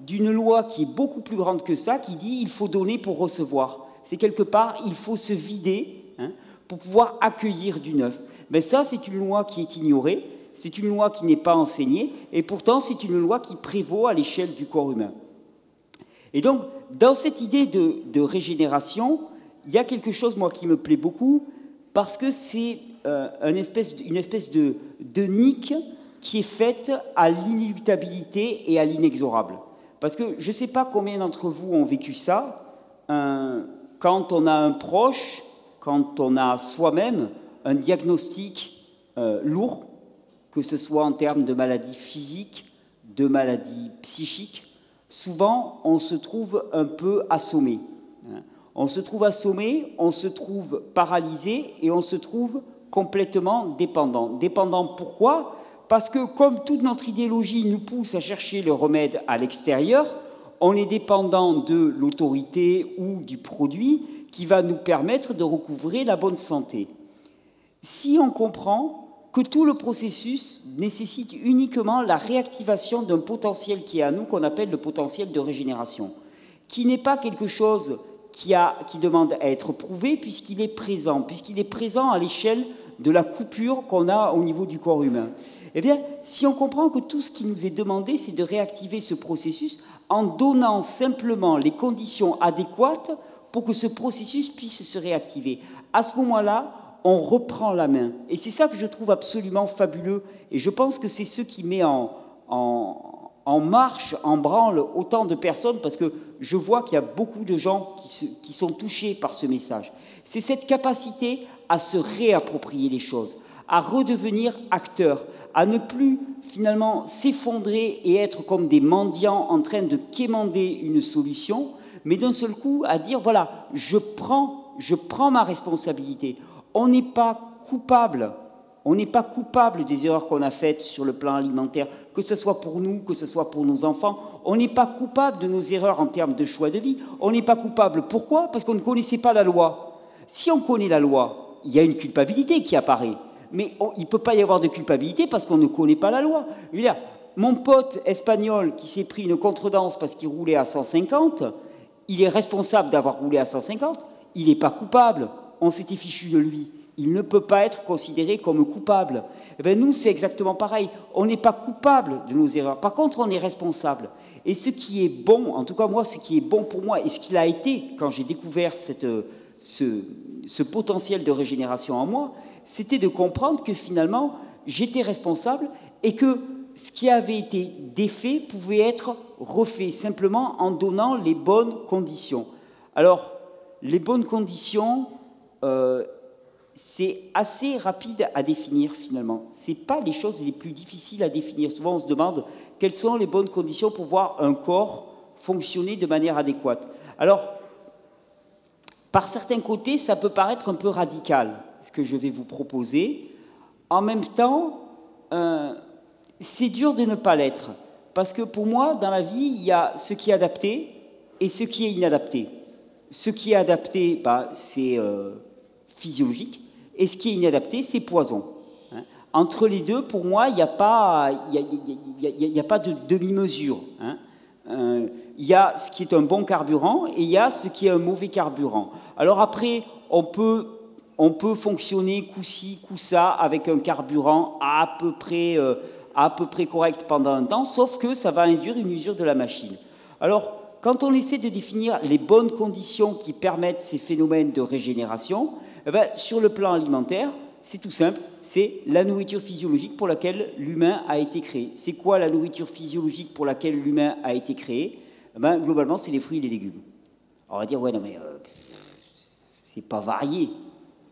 d'une loi qui est beaucoup plus grande que ça, qui dit il faut donner pour recevoir. C'est quelque part, il faut se vider hein, pour pouvoir accueillir du neuf. Mais ça, c'est une loi qui est ignorée, c'est une loi qui n'est pas enseignée, et pourtant, c'est une loi qui prévaut à l'échelle du corps humain. Et donc, dans cette idée de régénération, il y a quelque chose, moi, qui me plaît beaucoup, parce que c'est une espèce de nique qui est faite à l'inéluctabilité et à l'inexorable. Parce que je ne sais pas combien d'entre vous ont vécu ça, quand on a un proche, quand on a soi-même un diagnostic lourd, que ce soit en termes de maladies physiques, de maladies psychiques, souvent on se trouve un peu assommé. On se trouve assommé, on se trouve paralysé et on se trouve complètement dépendant. Dépendant pourquoi ? Parce que comme toute notre idéologie nous pousse à chercher le remède à l'extérieur, on est dépendant de l'autorité ou du produit qui va nous permettre de recouvrer la bonne santé. Si on comprend que tout le processus nécessite uniquement la réactivation d'un potentiel qui est à nous, qu'on appelle le potentiel de régénération, qui n'est pas quelque chose qui demande à être prouvé puisqu'il est présent à l'échelle de la coupure qu'on a au niveau du corps humain. Eh bien, si on comprend que tout ce qui nous est demandé, c'est de réactiver ce processus en donnant simplement les conditions adéquates pour que ce processus puisse se réactiver, à ce moment-là, on reprend la main. Et c'est ça que je trouve absolument fabuleux. Et je pense que c'est ce qui met en marche, en branle autant de personnes, parce que je vois qu'il y a beaucoup de gens qui sont touchés par ce message. C'est cette capacité à se réapproprier les choses, à redevenir acteur, à ne plus finalement s'effondrer et être comme des mendiants en train de quémander une solution, mais d'un seul coup à dire, voilà, je prends ma responsabilité. On n'est pas coupable. On n'est pas coupable des erreurs qu'on a faites sur le plan alimentaire, que ce soit pour nous, que ce soit pour nos enfants. On n'est pas coupable de nos erreurs en termes de choix de vie. On n'est pas coupable. Pourquoi ? Parce qu'on ne connaissait pas la loi. Si on connaît la loi, il y a une culpabilité qui apparaît. Mais il ne peut pas y avoir de culpabilité parce qu'on ne connaît pas la loi. Je veux dire, mon pote espagnol qui s'est pris une contredanse parce qu'il roulait à 150, il est responsable d'avoir roulé à 150, il n'est pas coupable. On s'était fichu de lui. Il ne peut pas être considéré comme coupable. Eh bien, nous, c'est exactement pareil. On n'est pas coupable de nos erreurs. Par contre, on est responsable. Et ce qui est bon, en tout cas moi, ce qui est bon pour moi, et ce qu'il a été quand j'ai découvert ce potentiel de régénération en moi, c'était de comprendre que finalement, j'étais responsable et que ce qui avait été défait pouvait être refait, simplement en donnant les bonnes conditions. Alors, les bonnes conditions... c'est assez rapide à définir finalement. Ce n'est pas les choses les plus difficiles à définir. Souvent on se demande quelles sont les bonnes conditions pour voir un corps fonctionner de manière adéquate. Alors, par certains côtés, ça peut paraître un peu radical, ce que je vais vous proposer. En même temps, c'est dur de ne pas l'être. Parce que pour moi, dans la vie, il y a ce qui est adapté et ce qui est inadapté. Ce qui est adapté, c'est physiologique, et ce qui est inadapté, c'est poison. Entre les deux, pour moi, il n'y a pas de demi-mesure. Il y a ce qui est un bon carburant et il y a ce qui est un mauvais carburant. Alors après, on peut on peut fonctionner coup-ci, coup-ça avec un carburant à peu près correct pendant un temps, sauf que ça va induire une usure de la machine. Alors, quand on essaie de définir les bonnes conditions qui permettent ces phénomènes de régénération, eh bien, sur le plan alimentaire, c'est tout simple, c'est la nourriture physiologique pour laquelle l'humain a été créé. C'est quoi la nourriture physiologique pour laquelle l'humain a été créé? Eh bien, globalement, c'est les fruits et les légumes. Alors, on va dire, ouais, non, mais c'est pas varié,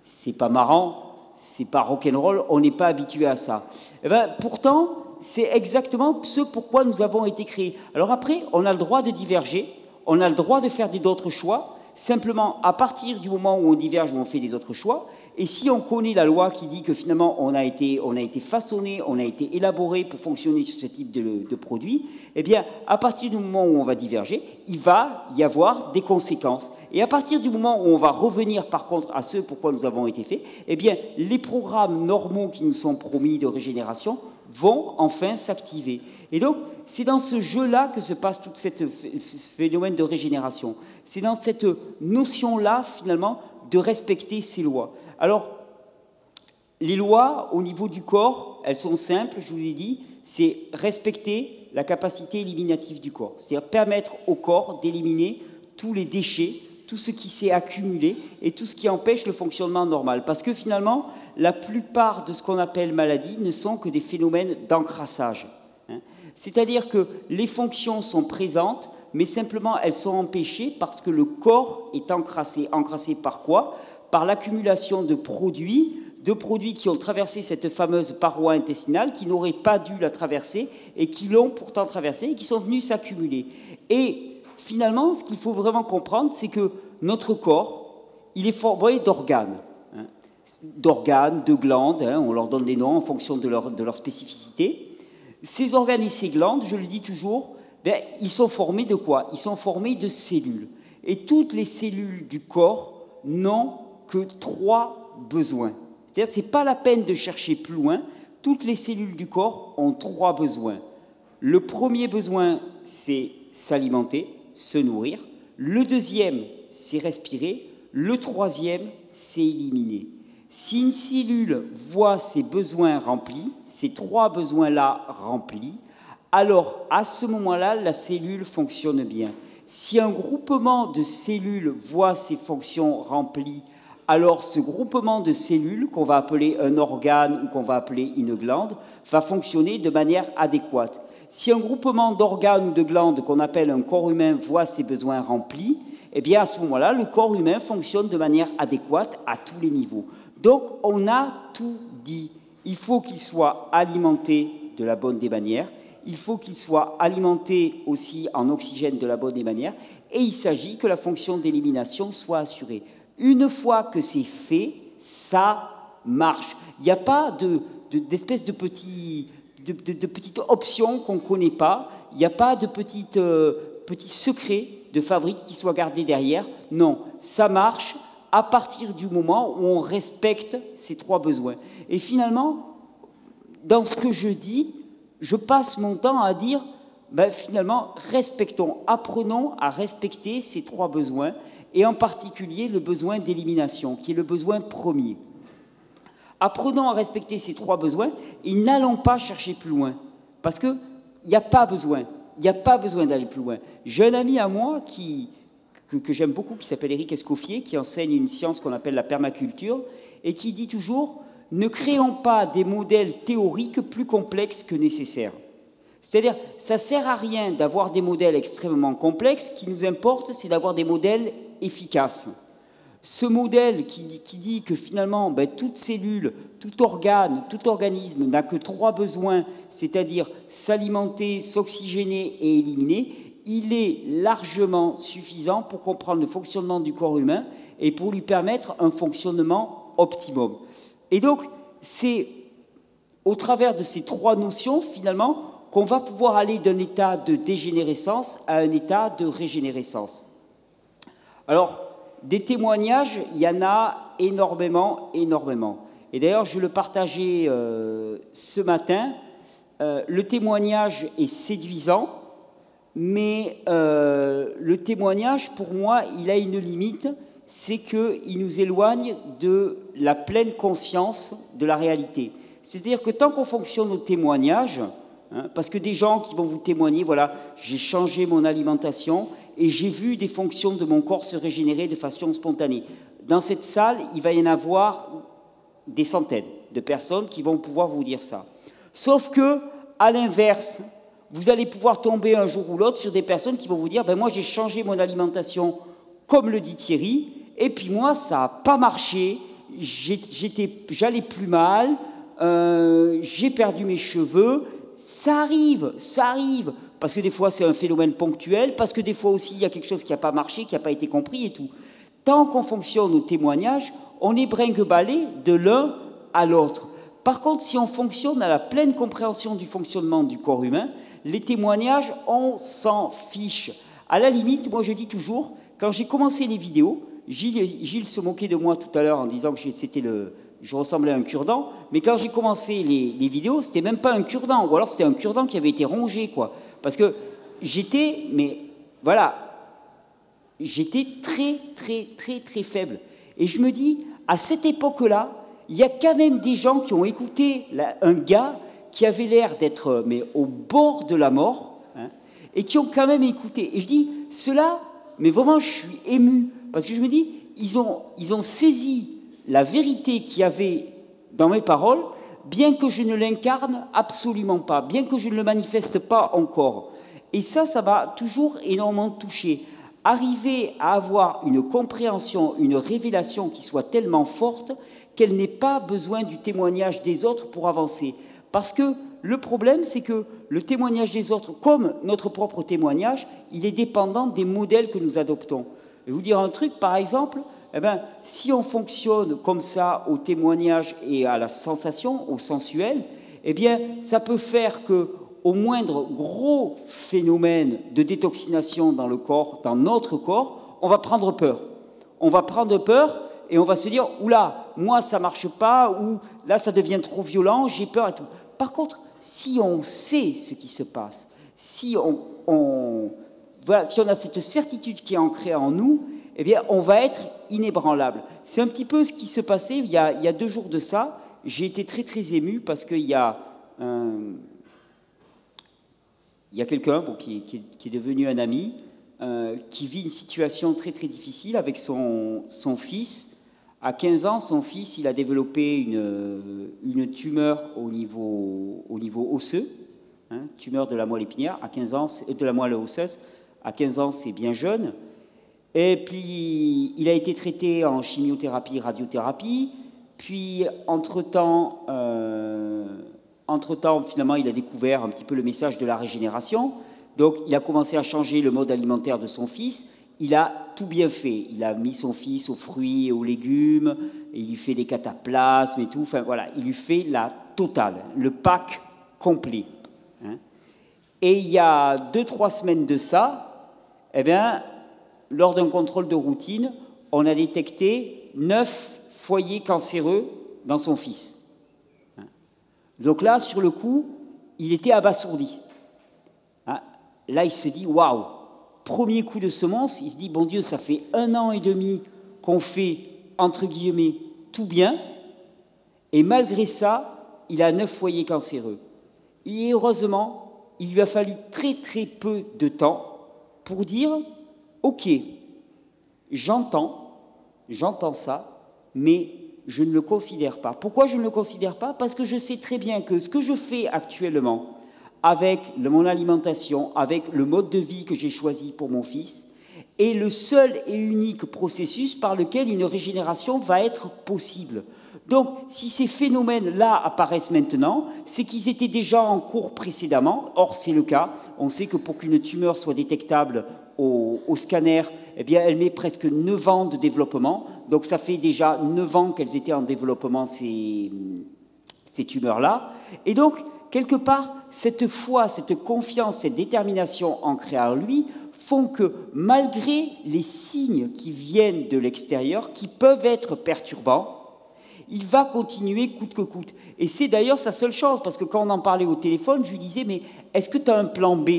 c'est pas marrant, c'est pas rock'n'roll, on n'est pas habitué à ça. Eh bien, pourtant, c'est exactement ce pourquoi nous avons été créés. Alors après, on a le droit de diverger, on a le droit de faire d'autres choix, simplement à partir du moment où on diverge, où on fait des autres choix, et si on connaît la loi qui dit que finalement on a été façonné, on a été élaboré pour fonctionner sur ce type de produit, eh bien, à partir du moment où on va diverger, il va y avoir des conséquences. Et à partir du moment où on va revenir par contre à ce pourquoi nous avons été faits, eh bien, les programmes normaux qui nous sont promis de régénération vont enfin s'activer. Et donc, c'est dans ce jeu-là que se passe tout ce phénomène de régénération. C'est dans cette notion-là, finalement, de respecter ces lois. Alors, les lois, au niveau du corps, elles sont simples, je vous l'ai dit, c'est respecter la capacité éliminative du corps. C'est-à-dire permettre au corps d'éliminer tous les déchets, tout ce qui s'est accumulé et tout ce qui empêche le fonctionnement normal. Parce que finalement, la plupart de ce qu'on appelle maladie ne sont que des phénomènes d'encrassage. C'est-à-dire que les fonctions sont présentes, mais simplement elles sont empêchées parce que le corps est encrassé. Encrassé par quoi? Par l'accumulation de produits qui ont traversé cette fameuse paroi intestinale, qui n'auraient pas dû la traverser et qui l'ont pourtant traversée et qui sont venus s'accumuler. Et finalement, ce qu'il faut vraiment comprendre, c'est que notre corps, il est formé d'organes. D'organes, de glandes, on leur donne des noms en fonction de leur spécificité. Ces organes et ces glandes, je le dis toujours, ben, ils sont formés de quoi? Ils sont formés de cellules. Et toutes les cellules du corps n'ont que 3 besoins. C'est-à-dire que ce n'est pas la peine de chercher plus loin. Toutes les cellules du corps ont 3 besoins. Le premier besoin, c'est s'alimenter, se nourrir. Le deuxième, c'est respirer. Le troisième, c'est éliminer. Si une cellule voit ses besoins remplis, ces 3 besoins-là remplis, alors à ce moment-là, la cellule fonctionne bien. Si un groupement de cellules voit ses fonctions remplies, alors ce groupement de cellules, qu'on va appeler un organe ou qu'on va appeler une glande, va fonctionner de manière adéquate. Si un groupement d'organes ou de glandes qu'on appelle un corps humain voit ses besoins remplis, eh bien à ce moment-là, le corps humain fonctionne de manière adéquate à tous les niveaux. Donc, on a tout dit. Il faut qu'il soit alimenté de la bonne des manières. Il faut qu'il soit alimenté aussi en oxygène de la bonne des manières. Et il s'agit que la fonction d'élimination soit assurée. Une fois que c'est fait, ça marche. Il n'y a pas d'espèce de petites options qu'on ne connaît pas. Il n'y a pas de petits secrets de fabrique qui soient gardés derrière. Non, ça marche à partir du moment où on respecte ces 3 besoins. Et finalement, dans ce que je dis, je passe mon temps à dire, ben finalement, respectons, apprenons à respecter ces 3 besoins, et en particulier le besoin d'élimination, qui est le besoin premier. Apprenons à respecter ces 3 besoins, et n'allons pas chercher plus loin, parce qu'il n'y a pas besoin, d'aller plus loin. J'ai un ami à moi que j'aime beaucoup, qui s'appelle Éric Escoffier, qui enseigne une science qu'on appelle la permaculture, et qui dit toujours « Ne créons pas des modèles théoriques plus complexes que nécessaires ». C'est-à-dire, ça ne sert à rien d'avoir des modèles extrêmement complexes. Ce qui nous importe, c'est d'avoir des modèles efficaces. Ce modèle qui dit que finalement, ben, toute cellule, tout organe, tout organisme n'a que 3 besoins, c'est-à-dire s'alimenter, s'oxygéner et éliminer, il est largement suffisant pour comprendre le fonctionnement du corps humain et pour lui permettre un fonctionnement optimum. Et donc, c'est au travers de ces 3 notions, finalement, qu'on va pouvoir aller d'un état de dégénérescence à un état de régénérescence. Alors, des témoignages, il y en a énormément. Et d'ailleurs, je le partageais ce matin. Le témoignage est séduisant, mais le témoignage, pour moi, il a une limite. c'est qu'il nous éloigne de la pleine conscience de la réalité. C'est-à-dire que tant qu'on fonctionne au témoignage, hein, parce que des gens qui vont vous témoigner, voilà, j'ai changé mon alimentation et j'ai vu des fonctions de mon corps se régénérer de façon spontanée. Dans cette salle, il va y en avoir des centaines de personnes qui vont pouvoir vous dire ça. Sauf que, à l'inverse, vous allez pouvoir tomber un jour ou l'autre sur des personnes qui vont vous dire, ben moi j'ai changé mon alimentation comme le dit Thierry, et puis moi ça n'a pas marché, j'allais plus mal, j'ai perdu mes cheveux, ça arrive, parce que des fois c'est un phénomène ponctuel, parce que des fois aussi il y a quelque chose qui n'a pas marché, qui n'a pas été compris et tout. Tant qu'on fonctionne au témoignage, on est brinque-ballé de l'un à l'autre. Par contre, si on fonctionne à la pleine compréhension du fonctionnement du corps humain, les témoignages, on s'en fiche. À la limite, moi je dis toujours, quand j'ai commencé les vidéos, Gilles se moquait de moi tout à l'heure en disant que je ressemblais à un cure-dent, mais quand j'ai commencé les vidéos, c'était même pas un cure-dent, ou alors c'était un cure-dent qui avait été rongé, quoi. Parce que j'étais très faible. Et je me dis, à cette époque-là, il y a quand même des gens qui ont écouté un gars qui avait l'air d'être au bord de la mort, hein, et qui ont quand même écouté. Et je dis, ceux-là, mais vraiment, je suis ému, parce que je me dis, ils ont saisi la vérité qu'il y avait dans mes paroles, bien que je ne l'incarne absolument pas, bien que je ne le manifeste pas encore. Et ça m'a toujours énormément touché. Arriver à avoir une compréhension, une révélation qui soit tellement forte qu'elle n'ait pas besoin du témoignage des autres pour avancer. Parce que le problème, c'est que le témoignage des autres, comme notre propre témoignage, il est dépendant des modèles que nous adoptons. Je vais vous dire un truc, par exemple, si on fonctionne comme ça au témoignage et à la sensation, au sensuel, ça peut faire qu'au moindre gros phénomène de détoxination dans le corps, dans notre corps, on va prendre peur. On va prendre peur et on va se dire, oula, moi ça marche pas, ou là ça devient trop violent, j'ai peur et tout. Par contre, si on sait ce qui se passe, si on a cette certitude qui est ancrée en nous, on va être inébranlable. C'est un petit peu ce qui se passait il y a 2 jours de ça. J'ai été très ému parce qu'il y a quelqu'un qui est devenu un ami, qui vit une situation très difficile avec son fils. À 15 ans, son fils, il a développé une tumeur au niveau osseux, hein, tumeur de la moelle épinière, à 15 ans, de la moelle osseuse. À 15 ans, c'est bien jeune. Et puis, il a été traité en chimiothérapie, radiothérapie. Puis, entre-temps, finalement, il a découvert un petit peu le message de la régénération. Donc, il a commencé à changer le mode alimentaire de son fils. Il a tout bien fait. Il a mis son fils aux fruits et aux légumes, et il lui fait des cataplasmes et tout. Enfin, voilà, il lui fait la totale, le pack complet. Hein. Et il y a 2-3 semaines de ça, lors d'un contrôle de routine, on a détecté 9 foyers cancéreux dans son fils. Hein. Donc là, sur le coup, il était abasourdi. Hein. Là, il se dit, waouh! Premier coup de semence, il se dit, bon Dieu, ça fait 1 an et demi qu'on fait, entre guillemets, tout bien, et malgré ça, il a 9 foyers cancéreux. Et heureusement, il lui a fallu très peu de temps pour dire, ok, j'entends ça, mais je ne le considère pas. Pourquoi je ne le considère pas? Parce que je sais très bien que ce que je fais actuellement, avec mon alimentation, avec le mode de vie que j'ai choisi pour mon fils, est le seul et unique processus par lequel une régénération va être possible. Donc, si ces phénomènes-là apparaissent maintenant, c'est qu'ils étaient déjà en cours précédemment. Or, c'est le cas. On sait que pour qu'une tumeur soit détectable au scanner, elle met presque 9 ans de développement. Donc, ça fait déjà 9 ans qu'elles étaient en développement, ces tumeurs-là. Et donc, quelque part, cette foi, cette confiance, cette détermination ancrée en lui font que malgré les signes qui viennent de l'extérieur, qui peuvent être perturbants, il va continuer coûte que coûte. Et c'est d'ailleurs sa seule chance, parce que quand on en parlait au téléphone, je lui disais, mais est-ce que tu as un plan B?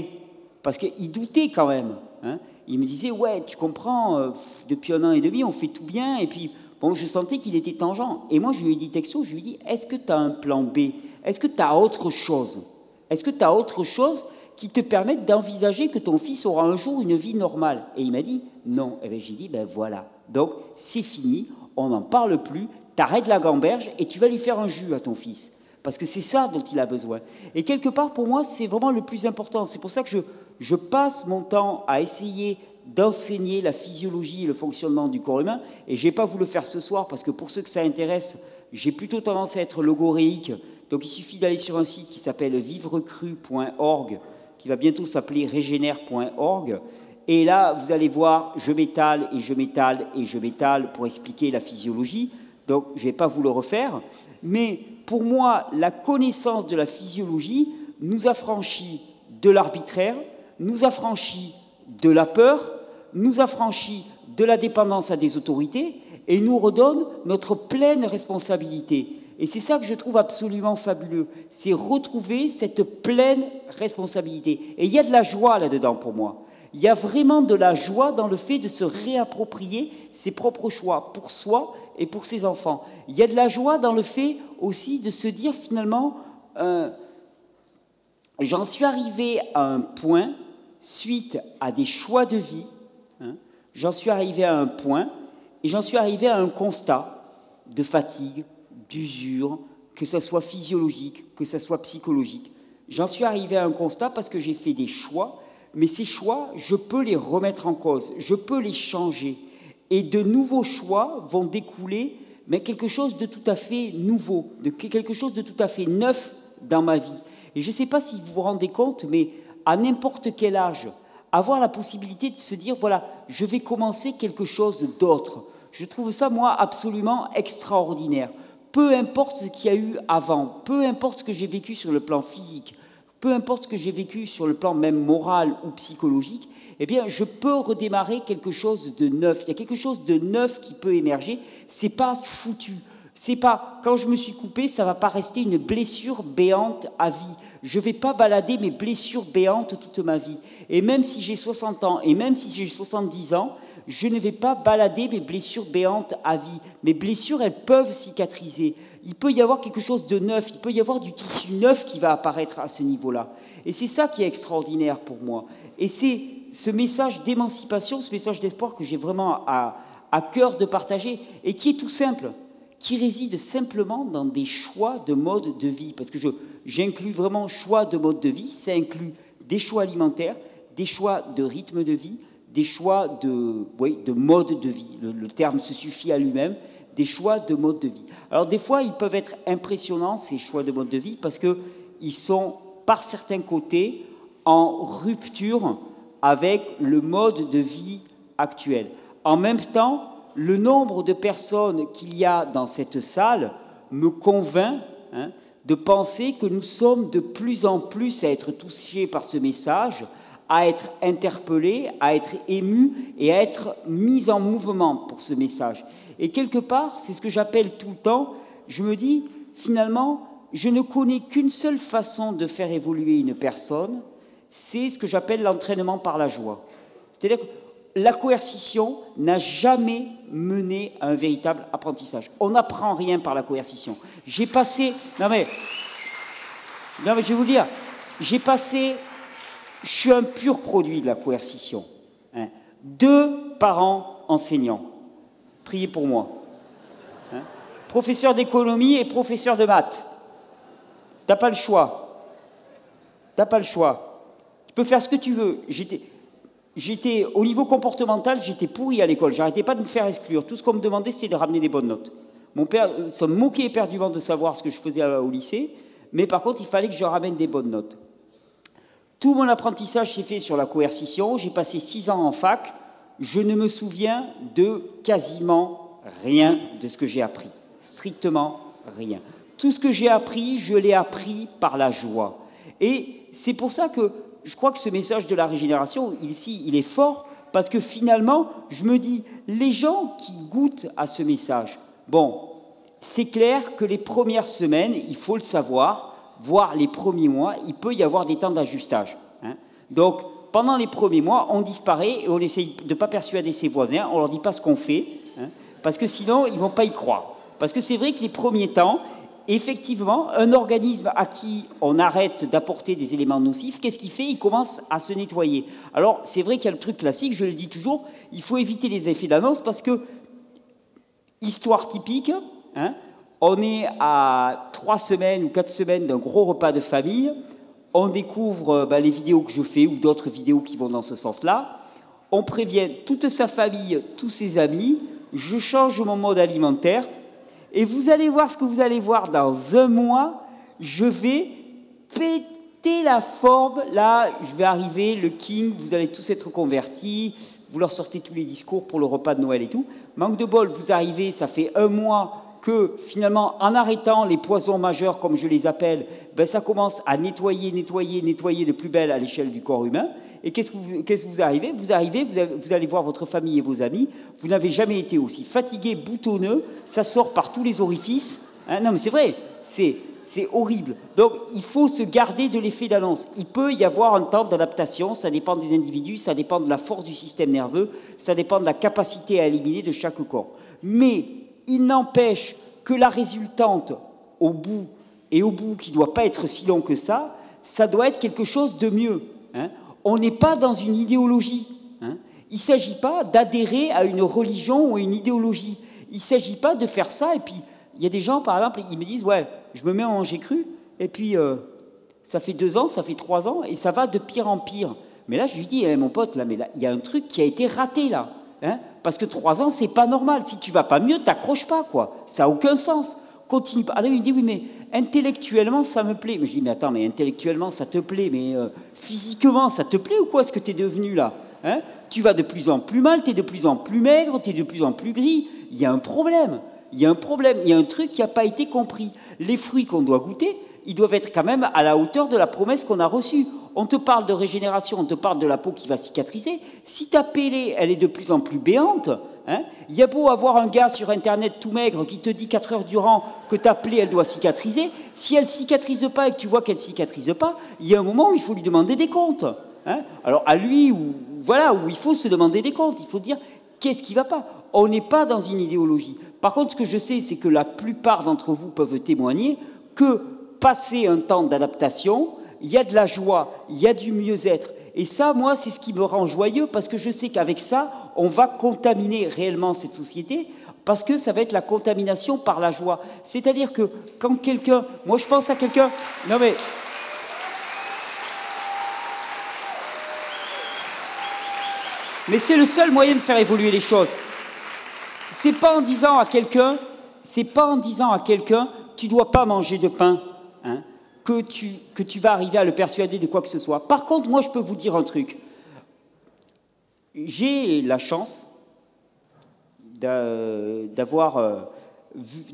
Parce qu'il doutait quand même. Hein. Il me disait, ouais, tu comprends, depuis 1 an et demi, on fait tout bien. Et puis, bon, je sentais qu'il était tangent. Et moi, je lui ai dit texto, je lui ai dit, est-ce que tu as un plan B? Est-ce que tu as autre chose? Est-ce que tu as autre chose qui te permette d'envisager que ton fils aura un jour une vie normale? Et il m'a dit, non. Et bien, j'ai dit, ben voilà. Donc, c'est fini, on n'en parle plus, t'arrêtes la gamberge et tu vas lui faire un jus à ton fils. Parce que c'est ça dont il a besoin. Et quelque part, pour moi, c'est vraiment le plus important. C'est pour ça que je passe mon temps à essayer d'enseigner la physiologie et le fonctionnement du corps humain. Et je n'ai pas voulu le faire ce soir, parce que pour ceux que ça intéresse, j'ai plutôt tendance à être logoréique. Donc il suffit d'aller sur un site qui s'appelle vivrecru.org, qui va bientôt s'appeler régénère.org. Et là, vous allez voir, je m'étale et je m'étale et je m'étale pour expliquer la physiologie. Donc je ne vais pas vous le refaire. Mais pour moi, la connaissance de la physiologie nous affranchit de l'arbitraire, nous affranchit de la peur, nous affranchit de la dépendance à des autorités et nous redonne notre pleine responsabilité. Et c'est ça que je trouve absolument fabuleux, c'est retrouver cette pleine responsabilité. Et il y a de la joie là-dedans pour moi. Il y a vraiment de la joie dans le fait de se réapproprier ses propres choix pour soi et pour ses enfants. Il y a de la joie dans le fait aussi de se dire finalement, j'en suis arrivé à un point, suite à des choix de vie, j'en suis arrivé à un point et j'en suis arrivé à un constat de fatigue, d'usure, que ce soit physiologique, que ce soit psychologique. J'en suis arrivé à un constat parce que j'ai fait des choix, mais ces choix, je peux les remettre en cause, je peux les changer. Et de nouveaux choix vont découler mais quelque chose de tout à fait nouveau, de quelque chose de tout à fait neuf dans ma vie. Et je ne sais pas si vous vous rendez compte, mais à n'importe quel âge, avoir la possibilité de se dire, voilà, je vais commencer quelque chose d'autre. Je trouve ça, moi, absolument extraordinaire. Peu importe ce qu'il y a eu avant, peu importe ce que j'ai vécu sur le plan physique, peu importe ce que j'ai vécu sur le plan même moral ou psychologique, eh bien, je peux redémarrer quelque chose de neuf. Il y a quelque chose de neuf qui peut émerger. C'est pas foutu. C'est pas, quand je me suis coupé, ça va pas rester une blessure béante à vie. Je vais pas balader mes blessures béantes toute ma vie. Et même si j'ai 60 ans, et même si j'ai 70 ans, je ne vais pas balader mes blessures béantes à vie. Mes blessures, elles peuvent cicatriser. Il peut y avoir quelque chose de neuf, il peut y avoir du tissu neuf qui va apparaître à ce niveau-là. Et c'est ça qui est extraordinaire pour moi. Et c'est ce message d'émancipation, ce message d'espoir que j'ai vraiment à cœur de partager et qui est tout simple, qui réside simplement dans des choix de mode de vie. Parce que j'inclus vraiment choix de mode de vie, ça inclut des choix alimentaires, des choix de rythme de vie, des choix de mode de vie. Le terme se suffit à lui-même, des choix de mode de vie. Alors des fois, ils peuvent être impressionnants, ces choix de mode de vie, parce qu'ils sont, par certains côtés, en rupture avec le mode de vie actuel. En même temps, le nombre de personnes qu'il y a dans cette salle me convainc de penser que nous sommes de plus en plus à être touchés par ce message, à être interpellés, à être émus et à être mis en mouvement pour ce message. Et quelque part, c'est ce que j'appelle tout le temps, je me dis, finalement, je ne connais qu'une seule façon de faire évoluer une personne, c'est ce que j'appelle l'entraînement par la joie. C'est-à-dire que la coercition n'a jamais mené à un véritable apprentissage. On n'apprend rien par la coercition. J'ai passé... Non mais je vais vous dire, je suis un pur produit de la coercition. 2 parents enseignants. Priez pour moi. Professeur d'économie et professeur de maths. T'as pas le choix. T'as pas le choix. Tu peux faire ce que tu veux. J'étais au niveau comportemental, j'étais pourri à l'école. J'arrêtais pas de me faire exclure. Tout ce qu'on me demandait, c'était de ramener des bonnes notes. Mon père se moquait éperdument de savoir ce que je faisais au lycée, mais par contre, il fallait que je ramène des bonnes notes. Tout mon apprentissage s'est fait sur la coercition. J'ai passé 6 ans en fac. Je ne me souviens de quasiment rien de ce que j'ai appris. Strictement rien. Tout ce que j'ai appris, je l'ai appris par la joie. Et c'est pour ça que je crois que ce message de la régénération, ici, il est fort, parce que finalement, je me dis, les gens qui goûtent à ce message, bon, c'est clair que les premières semaines, il faut le savoir, voire les premiers mois, il peut y avoir des temps d'ajustage. Donc, pendant les premiers mois, on disparaît et on essaye de ne pas persuader ses voisins, on ne leur dit pas ce qu'on fait, hein, parce que sinon, ils ne vont pas y croire. Parce que c'est vrai que les premiers temps, effectivement, un organisme à qui on arrête d'apporter des éléments nocifs, qu'est-ce qu'il fait? Il commence à se nettoyer. Alors, c'est vrai qu'il y a le truc classique, je le dis toujours, il faut éviter les effets d'annonce parce que, histoire typique, hein, on est à 3 semaines ou 4 semaines d'un gros repas de famille, on découvre les vidéos que je fais ou d'autres vidéos qui vont dans ce sens-là, on prévient toute sa famille, tous ses amis, je change mon mode alimentaire, et vous allez voir ce que vous allez voir dans un mois, je vais péter la forme. Là, je vais arriver, le king, vous allez tous être convertis, vous leur sortez tous les discours pour le repas de Noël et tout. Manque de bol, vous arrivez, ça fait un mois que finalement, en arrêtant les poisons majeurs, comme je les appelle, ça commence à nettoyer de plus belle à l'échelle du corps humain. Et qu'est-ce que vous arrivez, vous allez voir votre famille et vos amis, vous n'avez jamais été aussi fatigué, boutonneux, ça sort par tous les orifices. Hein, non mais c'est vrai, c'est horrible. Donc il faut se garder de l'effet d'annonce. Il peut y avoir un temps d'adaptation, ça dépend des individus, ça dépend de la force du système nerveux, ça dépend de la capacité à éliminer de chaque corps. Mais il n'empêche que la résultante, au bout qui ne doit pas être si long que ça doit être quelque chose de mieux. Hein. On n'est pas dans une idéologie. Hein. Il ne s'agit pas d'adhérer à une religion ou à une idéologie. Il ne s'agit pas de faire ça. Et puis, il y a des gens, par exemple, ils me disent « Ouais, je me mets à manger cru, et puis ça fait 2 ans, ça fait 3 ans, et ça va de pire en pire. » Mais là, je lui dis « Mon pote, là, mais là, il y a un truc qui a été raté, là. Hein, parce que 3 ans, c'est pas normal. Si tu vas pas mieux, t'accroches pas, quoi. Ça n'a aucun sens. Continue pas. » Alors, il me dit « Oui, mais intellectuellement, ça me plaît. » Mais je dis, mais attends, mais intellectuellement, ça te plaît, mais physiquement, ça te plaît ou quoi, ce que tu es devenu là, hein? Tu vas de plus en plus mal, tu es de plus en plus maigre, tu es de plus en plus gris. Il y a un problème. Il y a un problème. Il y a un truc qui n'a pas été compris. Les fruits qu'on doit goûter, ils doivent être quand même à la hauteur de la promesse qu'on a reçue. On te parle de régénération, on te parle de la peau qui va cicatriser. Si ta pellée, elle est de plus en plus béante, hein, il y a beau avoir un gars sur Internet tout maigre qui te dit 4 heures durant que ta plaie, elle doit cicatriser. Si elle ne cicatrise pas et que tu vois qu'elle ne cicatrise pas, il y a un moment où il faut lui demander des comptes. Hein. Alors à lui, où il faut se demander des comptes, il faut dire qu'est-ce qui ne va pas. On n'est pas dans une idéologie. Par contre, ce que je sais, c'est que la plupart d'entre vous peuvent témoigner que passer un temps d'adaptation, il y a de la joie, il y a du mieux-être. Et ça, moi, c'est ce qui me rend joyeux, parce que je sais qu'avec ça, on va contaminer réellement cette société, parce que ça va être la contamination par la joie. C'est-à-dire que quand quelqu'un... Moi, je pense à quelqu'un... Non, mais... Mais c'est le seul moyen de faire évoluer les choses. C'est pas en disant à quelqu'un, tu dois pas manger de pain, hein, que tu vas arriver à le persuader de quoi que ce soit. Par contre, moi, je peux vous dire un truc. J'ai la chance de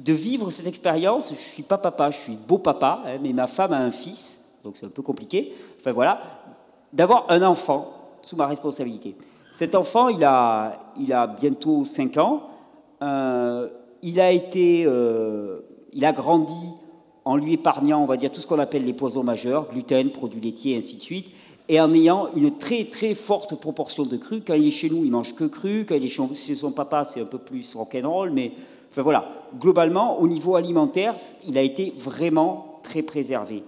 vivre cette expérience. Je suis pas papa, je suis beau papa, hein, mais ma femme a un fils, donc c'est un peu compliqué. Enfin voilà, d'avoir un enfant sous ma responsabilité. Cet enfant, il a bientôt 5 ans. Il a grandi en lui épargnant, on va dire, tout ce qu'on appelle les poisons majeurs, gluten, produits laitiers, et ainsi de suite, et en ayant une très très forte proportion de cru. Quand il est chez nous, il mange que cru. Quand il est chez son papa, c'est un peu plus rock'n'roll. Mais enfin voilà, globalement, au niveau alimentaire, il a été vraiment très préservé.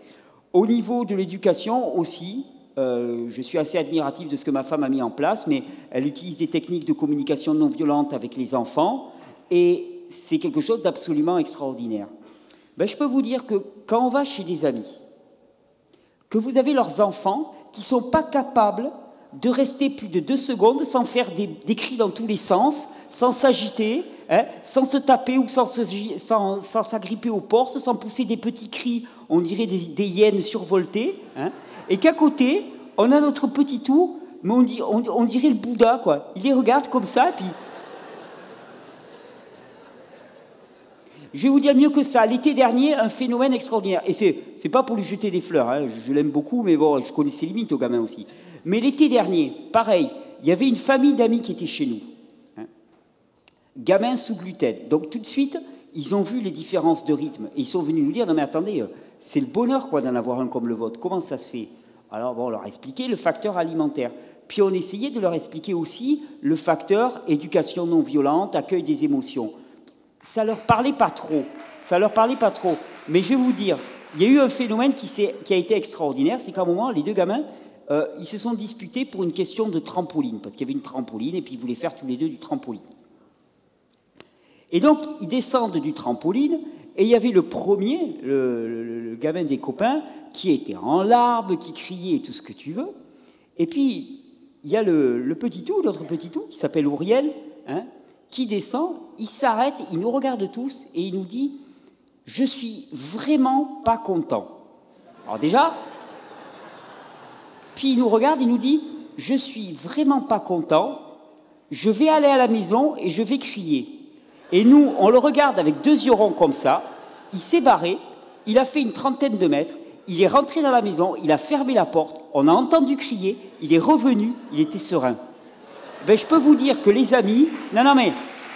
Au niveau de l'éducation aussi, je suis assez admiratif de ce que ma femme a mis en place, mais elle utilise des techniques de communication non violente avec les enfants, et c'est quelque chose d'absolument extraordinaire. Ben, je peux vous dire que quand on va chez des amis, que vous avez leurs enfants qui ne sont pas capables de rester plus de 2 secondes sans faire des cris dans tous les sens, sans s'agiter, hein, sans se taper ou sans s'agripper aux portes, sans pousser des petits cris, on dirait des hyènes survoltées, hein, et qu'à côté, on a notre petit tour, mais on dirait le Bouddha, quoi. Il les regarde comme ça, et puis... Je vais vous dire mieux que ça. L'été dernier, un phénomène extraordinaire. Et c'est pas pour lui jeter des fleurs, hein. Je l'aime beaucoup, mais bon, je connais ses limites au gamin aussi. Mais l'été dernier, pareil, il y avait une famille d'amis qui était chez nous. Hein. Gamins sous gluten. Donc tout de suite, ils ont vu les différences de rythme. Et ils sont venus nous dire, non mais attendez, c'est le bonheur quoi d'en avoir un comme le vôtre. Comment ça se fait? Alors bon, on leur a expliqué le facteur alimentaire. Puis on essayait de leur expliquer aussi le facteur éducation non violente, accueil des émotions. Ça leur parlait pas trop. Ça leur parlait pas trop. Mais je vais vous dire, il y a eu un phénomène qui a été extraordinaire, c'est qu'à un moment, les deux gamins, ils se sont disputés pour une question de trampoline, parce qu'il y avait une trampoline, et puis ils voulaient faire tous les deux du trampoline. Et donc, ils descendent du trampoline, et il y avait le premier, le gamin des copains, qui était en larmes, qui criait, tout ce que tu veux. Et puis, il y a le petit tout, l'autre petit tout, qui s'appelle Auriel, hein, qui descend, il s'arrête, il nous regarde tous, et il nous dit « Je suis vraiment pas content ». Alors déjà, puis il nous regarde, il nous dit « Je suis vraiment pas content, je vais aller à la maison et je vais crier ». Et nous, on le regarde avec deux yeux ronds comme ça, il s'est barré, il a fait une trentaine de mètres, il est rentré dans la maison, il a fermé la porte, on a entendu crier, il est revenu, il était serein. Ben, je peux vous dire que les amis... Non, mais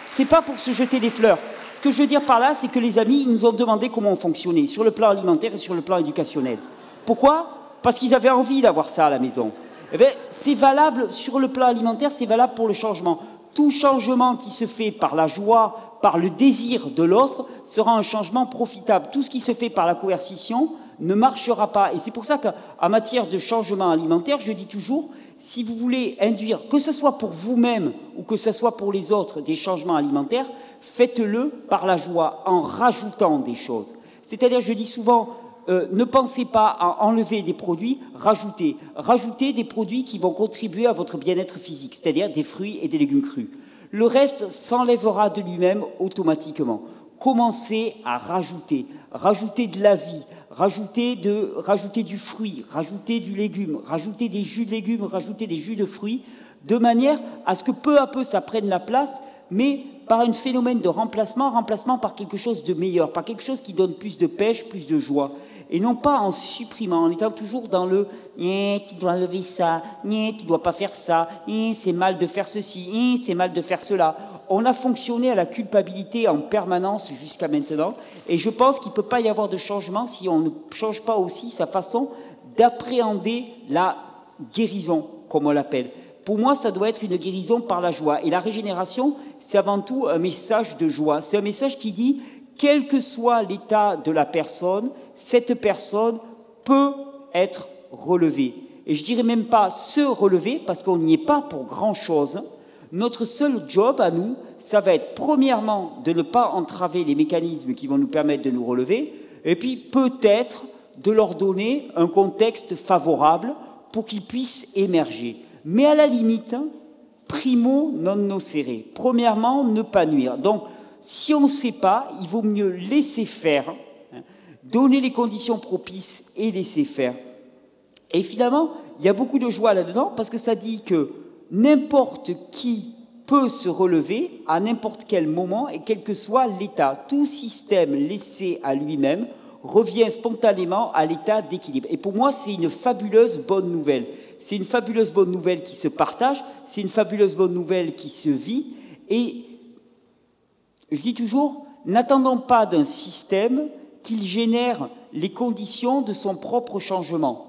c'est pas pour se jeter des fleurs. Ce que je veux dire par là, c'est que les amis, ils nous ont demandé comment on fonctionnait, sur le plan alimentaire et sur le plan éducationnel. Pourquoi? Parce qu'ils avaient envie d'avoir ça à la maison. Eh bien, c'est valable sur le plan alimentaire, c'est valable pour le changement. Tout changement qui se fait par la joie, par le désir de l'autre, sera un changement profitable. Tout ce qui se fait par la coercition ne marchera pas. Et c'est pour ça qu'en matière de changement alimentaire, je dis toujours, si vous voulez induire, que ce soit pour vous-même ou que ce soit pour les autres, des changements alimentaires, faites-le par la joie, en rajoutant des choses. C'est-à-dire, je dis souvent, ne pensez pas à enlever des produits, rajoutez. Rajoutez des produits qui vont contribuer à votre bien-être physique, c'est-à-dire des fruits et des légumes crus. Le reste s'enlèvera de lui-même automatiquement. Commencez à rajouter. Rajouter de la vie, rajouter du fruit, rajouter du légume, rajouter des jus de légumes, rajouter des jus de fruits, de manière à ce que peu à peu ça prenne la place, mais par un phénomène de remplacement par quelque chose de meilleur, par quelque chose qui donne plus de pêche, plus de joie. Et non pas en supprimant, en étant toujours dans le « tu dois enlever ça, tu ne dois pas faire ça, c'est mal de faire ceci, c'est mal de faire cela ». On a fonctionné à la culpabilité en permanence jusqu'à maintenant, et je pense qu'il ne peut pas y avoir de changement si on ne change pas aussi sa façon d'appréhender la guérison, comme on l'appelle. Pour moi, ça doit être une guérison par la joie. Et la régénération, c'est avant tout un message de joie. C'est un message qui dit, quel que soit l'état de la personne, cette personne peut être relevée. Et je dirais même pas se relever, parce qu'on n'y est pas pour grand-chose. Notre seul job à nous, ça va être premièrement de ne pas entraver les mécanismes qui vont nous permettre de nous relever, et puis peut-être de leur donner un contexte favorable pour qu'ils puissent émerger. Mais à la limite, primo non nocere. Premièrement, ne pas nuire. Donc, si on ne sait pas, il vaut mieux laisser faire, donner les conditions propices et laisser faire. Et finalement, il y a beaucoup de joie là-dedans, parce que ça dit que n'importe qui peut se relever à n'importe quel moment et quel que soit l'état. Tout système laissé à lui-même revient spontanément à l'état d'équilibre. Et pour moi, c'est une fabuleuse bonne nouvelle. C'est une fabuleuse bonne nouvelle qui se partage, c'est une fabuleuse bonne nouvelle qui se vit. Et je dis toujours, n'attendons pas d'un système qu'il génère les conditions de son propre changement.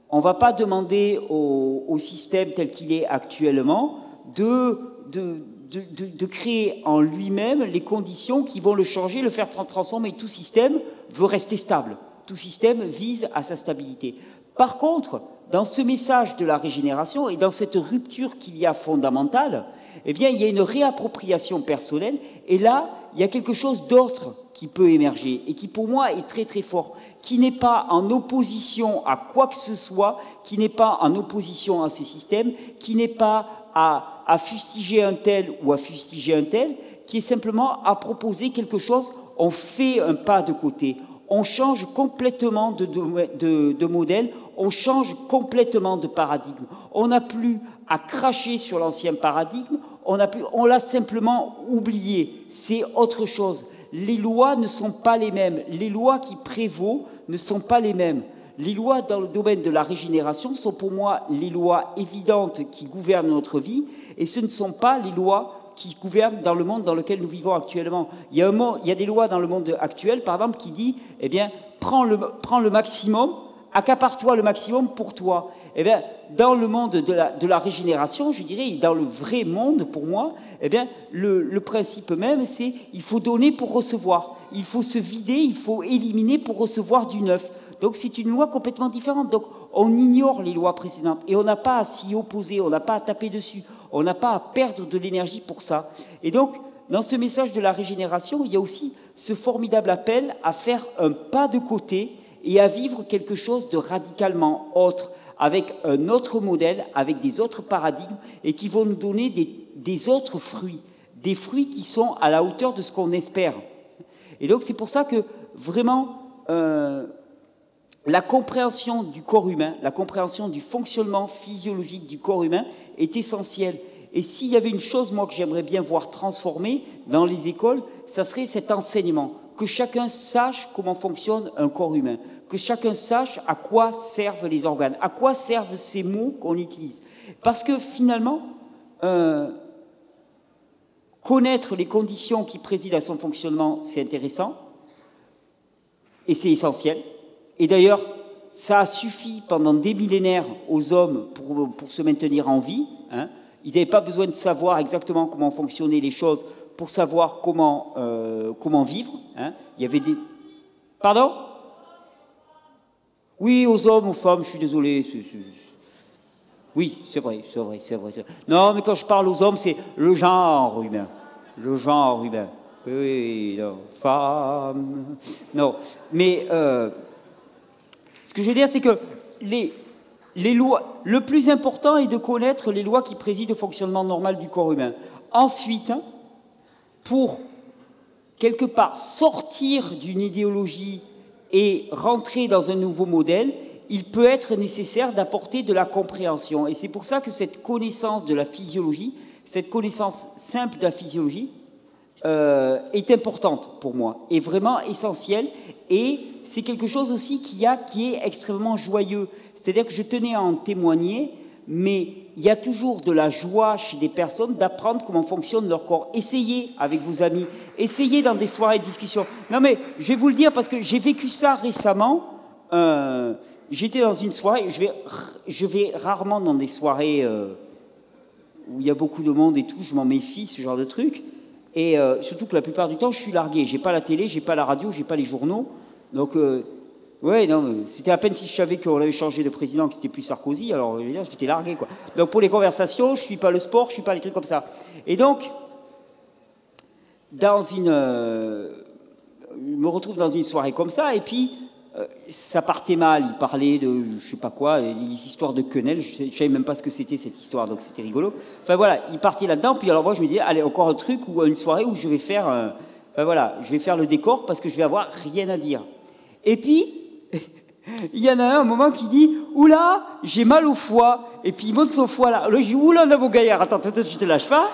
On ne va pas demander au système tel qu'il est actuellement de créer en lui-même les conditions qui vont le changer, le faire transformer. Tout système veut rester stable. Tout système vise à sa stabilité. Par contre, dans ce message de la régénération et dans cette rupture qu'il y a fondamentale, eh bien, il y a une réappropriation personnelle. Et là, il y a quelque chose d'autre qui peut émerger et qui, pour moi, est très, très fort, qui n'est pas en opposition à quoi que ce soit, qui n'est pas en opposition à ce système, qui n'est pas à fustiger un tel ou à fustiger un tel, qui est simplement à proposer quelque chose. On fait un pas de côté, on change complètement de modèle, on change complètement de paradigme. On n'a plus à cracher sur l'ancien paradigme, on l'a simplement oublié. C'est autre chose. Les lois ne sont pas les mêmes. Les lois qui prévaut ne sont pas les mêmes. Les lois dans le domaine de la régénération sont pour moi les lois évidentes qui gouvernent notre vie, et ce ne sont pas les lois qui gouvernent dans le monde dans lequel nous vivons actuellement. Il y a des lois dans le monde actuel, par exemple, qui dit, eh bien, prends le maximum, accapare-toi le maximum pour toi. Eh bien, dans le monde de la régénération, je dirais, dans le vrai monde, pour moi, eh bien, le principe même, c'est il faut donner pour recevoir. Il faut se vider, il faut éliminer pour recevoir du neuf. Donc, c'est une loi complètement différente. Donc, on ignore les lois précédentes et on n'a pas à s'y opposer, on n'a pas à taper dessus, on n'a pas à perdre de l'énergie pour ça. Et donc, dans ce message de la régénération, il y a aussi ce formidable appel à faire un pas de côté et à vivre quelque chose de radicalement autre, avec un autre modèle, avec des autres paradigmes, et qui vont nous donner des autres fruits, des fruits qui sont à la hauteur de ce qu'on espère. Et donc c'est pour ça que vraiment la compréhension du corps humain, la compréhension du fonctionnement physiologique du corps humain est essentielle. Et s'il y avait une chose, moi, que j'aimerais bien voir transformer dans les écoles, ça serait cet enseignement, que chacun sache comment fonctionne un corps humain, que chacun sache à quoi servent les organes, à quoi servent ces mots qu'on utilise. Parce que finalement, connaître les conditions qui président à son fonctionnement, c'est intéressant et c'est essentiel. Et d'ailleurs, ça a suffi pendant des millénaires aux hommes pour se maintenir en vie. Hein. Ils n'avaient pas besoin de savoir exactement comment fonctionnaient les choses pour savoir comment vivre. Hein. Il y avait des... Pardon ? Oui, aux hommes, aux femmes, je suis désolé. Oui, c'est vrai. Non, mais quand je parle aux hommes, c'est le genre humain. Le genre humain. Oui, non, femme. Non, mais ce que je veux dire, c'est que les lois, le plus important est de connaître les lois qui président au fonctionnement normal du corps humain. Ensuite, pour quelque part sortir d'une idéologie et rentrer dans un nouveau modèle, il peut être nécessaire d'apporter de la compréhension. Et c'est pour ça que cette connaissance de la physiologie, cette connaissance simple de la physiologie, est importante pour moi, est vraiment essentielle. Et c'est quelque chose aussi qui est extrêmement joyeux. C'est-à-dire que je tenais à en témoigner, mais il y a toujours de la joie chez des personnes d'apprendre comment fonctionne leur corps. Essayez avec vos amis, essayez dans des soirées de discussion. Non mais, je vais vous le dire parce que j'ai vécu ça récemment. J'étais dans une soirée, je vais rarement dans des soirées où il y a beaucoup de monde et tout, je m'en méfie, ce genre de truc. Et surtout que la plupart du temps, je suis largué. J'ai pas la télé, j'ai pas la radio, j'ai pas les journaux. Donc... ouais, non, c'était à peine si je savais qu'on avait changé de président, que c'était plus Sarkozy, alors j'étais largué, quoi. Donc pour les conversations, je ne suis pas le sport, je ne suis pas les trucs comme ça. Et donc, je me retrouve dans une soirée comme ça, et puis ça partait mal. Il parlait de, je sais pas quoi, les histoires de quenelle, je ne savais même pas ce que c'était cette histoire, donc c'était rigolo. Enfin voilà, il partait là-dedans, puis alors moi je me disais, allez, encore un truc, ou une soirée où je vais faire, enfin voilà, je vais faire le décor parce que je vais avoir rien à dire. Et puis, il y en a un moment qui dit « Oula, j'ai mal au foie ». Et puis il monte son foie là. Là, je dis « Oula, là, mon gaillard, attends, tu te lâches pas ».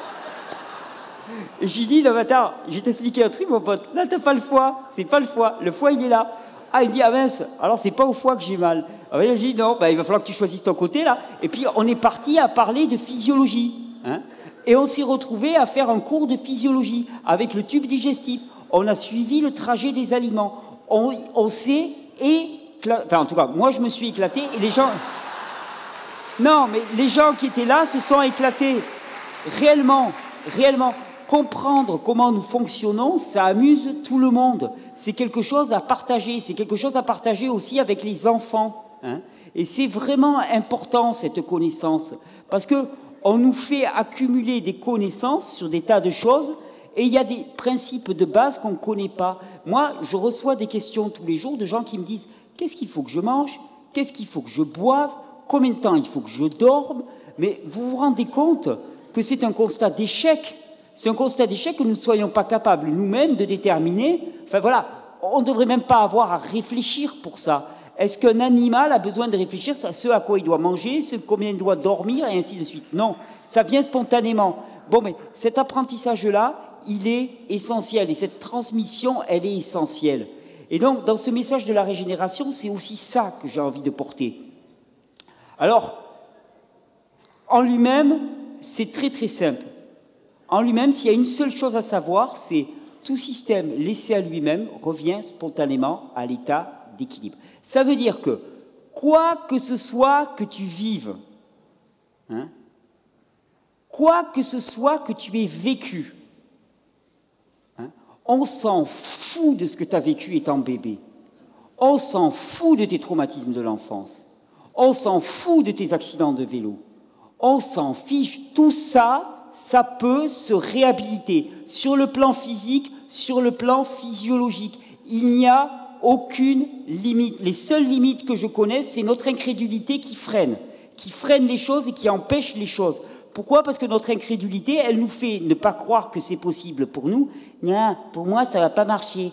Et je lui dis « Non, mais attends, je vais t'expliquer un truc, mon pote. Là, t'as pas le foie. C'est pas le foie. Le foie, il est là. » Ah, il me dit « Ah mince, alors c'est pas au foie que j'ai mal. » Alors je dis « Non, il va falloir que tu choisisses ton côté là. » Et puis on est parti à parler de physiologie. Hein, et on s'est retrouvé à faire un cours de physiologie avec le tube digestif. On a suivi le trajet des aliments. On s'est enfin, en tout cas, moi, je me suis éclaté et les gens... Non, mais les gens qui étaient là se sont éclatés. Réellement. Comprendre comment nous fonctionnons, ça amuse tout le monde. C'est quelque chose à partager. C'est quelque chose à partager aussi avec les enfants. Hein. Et c'est vraiment important, cette connaissance. Parce qu'on nous fait accumuler des connaissances sur des tas de choses. Et il y a des principes de base qu'on ne connaît pas. Moi, je reçois des questions tous les jours de gens qui me disent « Qu'est-ce qu'il faut que je mange? Qu'est-ce qu'il faut que je boive? Combien de temps il faut que je dorme ?» Mais vous vous rendez compte que c'est un constat d'échec. C'est un constat d'échec que nous ne soyons pas capables nous-mêmes de déterminer. Enfin voilà, on ne devrait même pas avoir à réfléchir pour ça. Est-ce qu'un animal a besoin de réfléchir à ce à quoi il doit manger, combien il doit dormir, et ainsi de suite? Non, ça vient spontanément. Bon, mais cet apprentissage-là, il est essentiel, et cette transmission, elle est essentielle. Et donc, dans ce message de la régénération, c'est aussi ça que j'ai envie de porter. Alors, en lui-même, c'est très très simple. En lui-même, s'il y a une seule chose à savoir, c'est tout système laissé à lui-même revient spontanément à l'état d'équilibre. Ça veut dire que quoi que ce soit que tu vives, hein, quoi que ce soit que tu aies vécu, hein, on s'en fout de ce que tu as vécu étant bébé. On s'en fout de tes traumatismes de l'enfance. On s'en fout de tes accidents de vélo. On s'en fiche. Tout ça, ça peut se réhabiliter sur le plan physique, sur le plan physiologique. Il n'y a aucune limite. Les seules limites que je connais, c'est notre incrédulité qui freine les choses et qui empêche les choses. Pourquoi? Parce que notre incrédulité, elle nous fait ne pas croire que c'est possible pour nous. Non, pour moi, ça ne va pas marcher.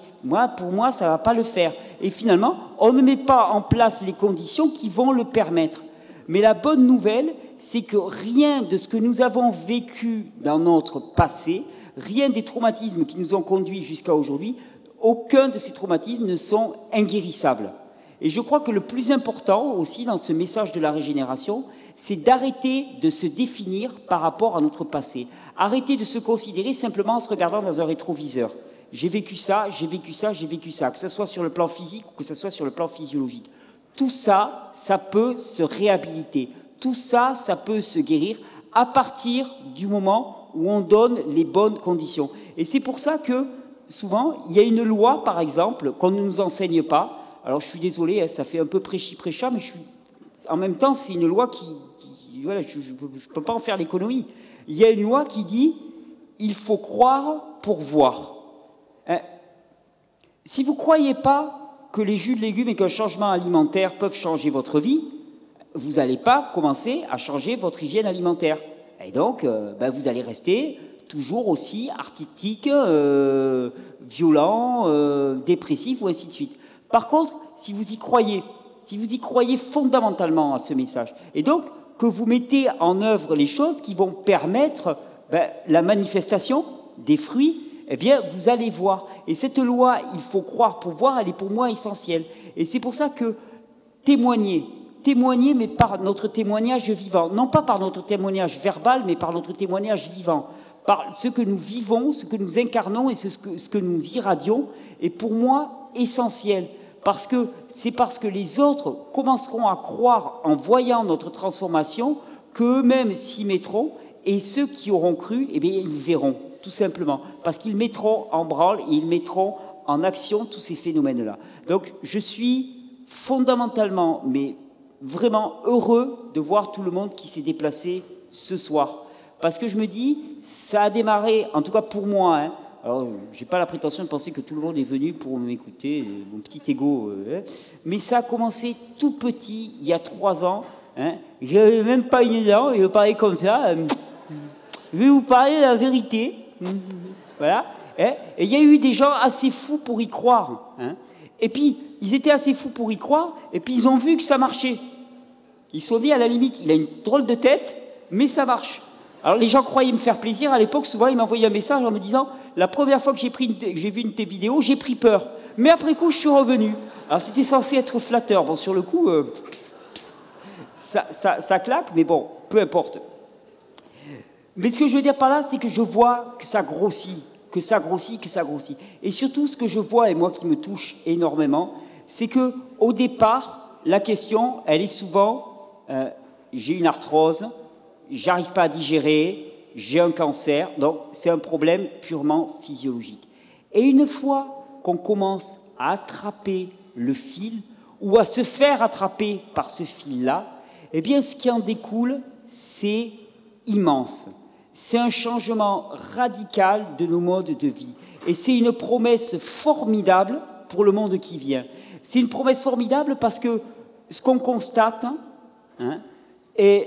Pour moi, ça ne va pas le faire. Et finalement, on ne met pas en place les conditions qui vont le permettre. Mais la bonne nouvelle, c'est que rien de ce que nous avons vécu dans notre passé, rien des traumatismes qui nous ont conduits jusqu'à aujourd'hui, aucun de ces traumatismes ne sont inguérissables. Et je crois que le plus important aussi dans ce message de la régénération, c'est d'arrêter de se définir par rapport à notre passé. Arrêter de se considérer simplement en se regardant dans un rétroviseur. J'ai vécu ça, j'ai vécu ça, j'ai vécu ça, que ce soit sur le plan physique ou que ce soit sur le plan physiologique. Tout ça, ça peut se réhabiliter. Tout ça, ça peut se guérir à partir du moment où on donne les bonnes conditions. Et c'est pour ça que, souvent, il y a une loi, par exemple, qu'on ne nous enseigne pas. Alors, je suis désolé, ça fait un peu prêchi-prêcha, mais en même temps, c'est une loi qui voilà, je ne peux pas en faire l'économie. Il y a une loi qui dit « il faut croire pour voir ». Si vous ne croyez pas que les jus de légumes et qu'un changement alimentaire peuvent changer votre vie, vous n'allez pas commencer à changer votre hygiène alimentaire. Et donc, vous allez rester toujours aussi artistique, violent, dépressif, ou ainsi de suite. Par contre, si vous y croyez fondamentalement à ce message, et donc que vous mettez en œuvre les choses qui vont permettre la manifestation des fruits, eh bien, vous allez voir. Et cette loi, il faut croire pour voir, elle est pour moi essentielle. Et c'est pour ça que témoigner, mais par notre témoignage vivant, non pas par notre témoignage verbal, mais par notre témoignage vivant, par ce que nous vivons, ce que nous incarnons et ce que nous irradions, est pour moi essentiel. C'est parce que les autres commenceront à croire en voyant notre transformation qu'eux-mêmes s'y mettront, et ceux qui auront cru, eh bien, ils verront, tout simplement. Parce qu'ils mettront en branle et ils mettront en action tous ces phénomènes-là. Donc, je suis fondamentalement, mais vraiment heureux de voir tout le monde qui s'est déplacé ce soir. Parce que je me dis, ça a démarré, en tout cas pour moi, hein. Alors, je n'ai pas la prétention de penser que tout le monde est venu pour m'écouter, mon petit ego, mais ça a commencé tout petit, il y a 3 ans. Hein. Je n'avais même pas une dent, et je parlais comme ça. Je vais vous parler de la vérité. Voilà. Et il y a eu des gens assez fous pour y croire. Hein. Et puis, ils étaient assez fous pour y croire, et puis ils ont vu que ça marchait. Ils se sont dit, à la limite, il a une drôle de tête, mais ça marche. Alors, les gens croyaient me faire plaisir. À l'époque, souvent, ils m'envoyaient un message en me disant, la première fois que j'ai vu une de tes vidéos, j'ai pris peur. Mais après coup, je suis revenu. Alors, c'était censé être flatteur. Bon, sur le coup, ça claque, mais bon, peu importe. Mais ce que je veux dire par là, c'est que je vois que ça grossit, que ça grossit, que ça grossit. Et surtout, ce que je vois, et moi qui me touche énormément, c'est qu'au départ, la question, elle est souvent, j'ai une arthrose, j'arrive pas à digérer, j'ai un cancer, donc c'est un problème purement physiologique. Et une fois qu'on commence à attraper le fil, ou à se faire attraper par ce fil-là, eh bien, ce qui en découle, c'est immense. C'est un changement radical de nos modes de vie. Et c'est une promesse formidable pour le monde qui vient. C'est une promesse formidable parce que ce qu'on constate, et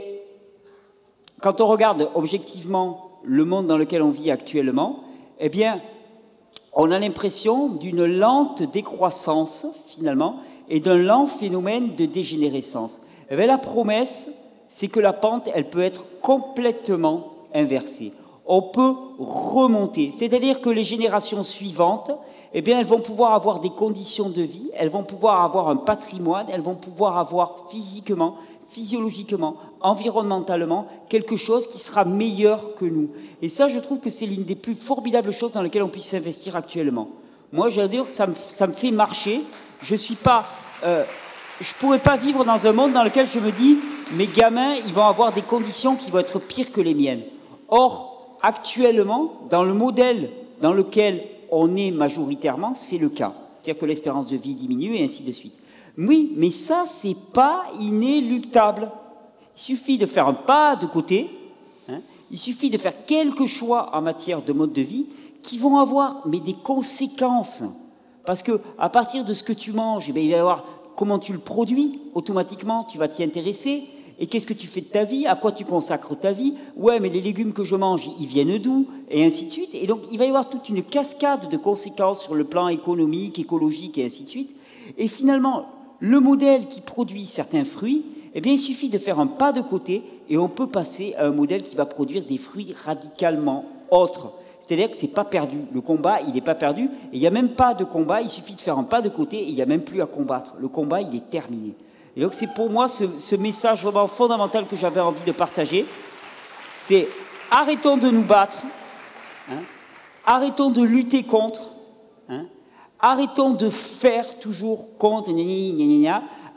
quand on regarde objectivement le monde dans lequel on vit actuellement, eh bien, on a l'impression d'une lente décroissance, finalement, et d'un lent phénomène de dégénérescence. Eh bien, la promesse, c'est que la pente, elle peut être complètement inversée. On peut remonter. C'est-à-dire que les générations suivantes, eh bien, elles vont pouvoir avoir des conditions de vie, elles vont pouvoir avoir un patrimoine, elles vont pouvoir avoir physiquement, physiologiquement, environnementalement, quelque chose qui sera meilleur que nous. Et ça, je trouve que c'est l'une des plus formidables choses dans lesquelles on puisse s'investir actuellement. Moi, j'allais dire que ça me fait marcher. Je ne suis pas je pourrais pas vivre dans un monde dans lequel je me dis, mes gamins, ils vont avoir des conditions qui vont être pires que les miennes. Or, actuellement, dans le modèle dans lequel on est majoritairement, c'est le cas. C'est-à-dire que l'espérance de vie diminue et ainsi de suite. Oui, mais ça, c'est pas inéluctable. Il suffit de faire un pas de côté, hein, il suffit de faire quelques choix en matière de mode de vie qui vont avoir mais des conséquences. Parce que à partir de ce que tu manges, eh bien, il va y avoir comment tu le produis, automatiquement, tu vas t'y intéresser. Et qu'est-ce que tu fais de ta vie? À quoi tu consacres ta vie? Ouais, mais les légumes que je mange, ils viennent d'où? Et ainsi de suite. Et donc, il va y avoir toute une cascade de conséquences sur le plan économique, écologique, et ainsi de suite. Et finalement, le modèle qui produit certains fruits, eh bien, il suffit de faire un pas de côté et on peut passer à un modèle qui va produire des fruits radicalement autres. C'est-à-dire que ce n'est pas perdu. Le combat, il n'est pas perdu. Et il n'y a même pas de combat. Il suffit de faire un pas de côté et il n'y a même plus à combattre. Le combat, il est terminé. Et donc, c'est pour moi ce message vraiment fondamental que j'avais envie de partager. C'est arrêtons de nous battre. Hein, arrêtons de lutter contre. Hein, arrêtons de faire toujours contre.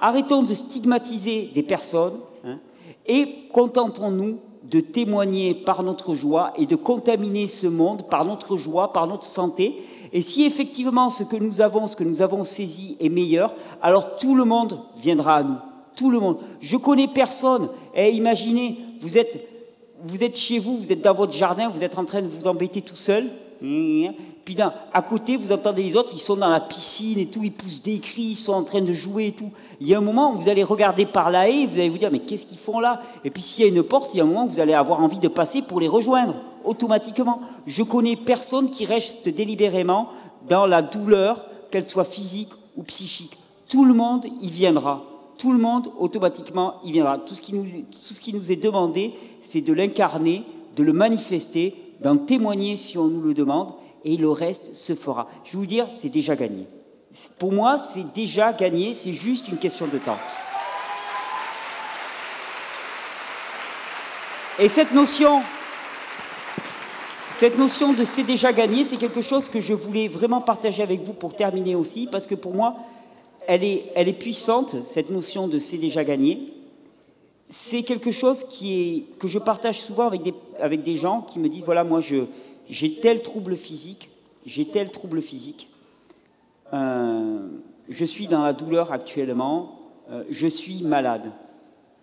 Arrêtons de stigmatiser des personnes. Hein, et contentons-nous de témoigner par notre joie et de contaminer ce monde par notre joie, par notre santé. Et si effectivement ce que nous avons saisi est meilleur, alors tout le monde viendra à nous. Tout le monde. Je connais personne. Et imaginez, vous êtes chez vous, vous êtes dans votre jardin, vous êtes en train de vous embêter tout seul. Puis à côté, vous entendez les autres, ils sont dans la piscine et tout, ils poussent des cris, ils sont en train de jouer et tout. Il y a un moment où vous allez regarder par la haie, vous allez vous dire, mais qu'est-ce qu'ils font là? Et puis s'il y a une porte, il y a un moment où vous allez avoir envie de passer pour les rejoindre, automatiquement. Je connais personne qui reste délibérément dans la douleur, qu'elle soit physique ou psychique. Tout le monde y viendra. Tout le monde, automatiquement, y viendra. Tout ce qui nous est demandé, c'est de l'incarner, de le manifester, d'en témoigner si on nous le demande, et le reste se fera. Je vais vous dire, c'est déjà gagné. Pour moi, c'est déjà gagné, c'est juste une question de temps. Et cette notion de c'est déjà gagné, c'est quelque chose que je voulais vraiment partager avec vous pour terminer aussi, parce que pour moi, elle est puissante, cette notion de c'est déjà gagné. C'est quelque chose que je partage souvent avec des gens qui me disent, voilà, moi, j'ai tel trouble physique, je suis dans la douleur actuellement, je suis malade.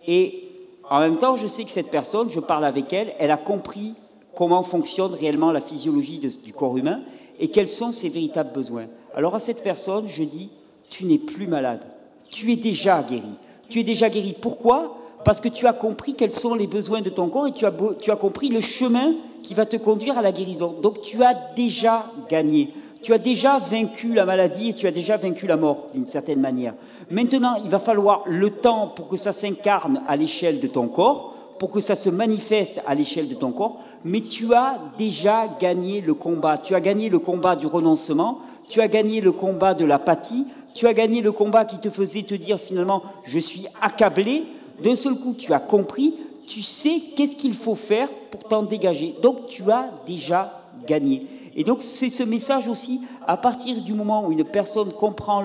Et en même temps, je sais que cette personne, je parle avec elle, elle a compris comment fonctionne réellement la physiologie du corps humain et quels sont ses véritables besoins. Alors à cette personne, je dis, tu n'es plus malade, tu es déjà guéri. Tu es déjà guéri. Pourquoi ? Parce que tu as compris quels sont les besoins de ton corps et tu as compris le chemin qui va te conduire à la guérison. Donc tu as déjà gagné. Tu as déjà vaincu la maladie et tu as déjà vaincu la mort, d'une certaine manière. Maintenant, il va falloir le temps pour que ça s'incarne à l'échelle de ton corps, pour que ça se manifeste à l'échelle de ton corps, mais tu as déjà gagné le combat. Tu as gagné le combat du renoncement, tu as gagné le combat de l'apathie, tu as gagné le combat qui te faisait te dire finalement « je suis accablé ». D'un seul coup, tu as compris, tu sais qu'est-ce qu'il faut faire pour t'en dégager. Donc, tu as déjà gagné. Et donc, c'est ce message aussi, à partir du moment où une personne comprend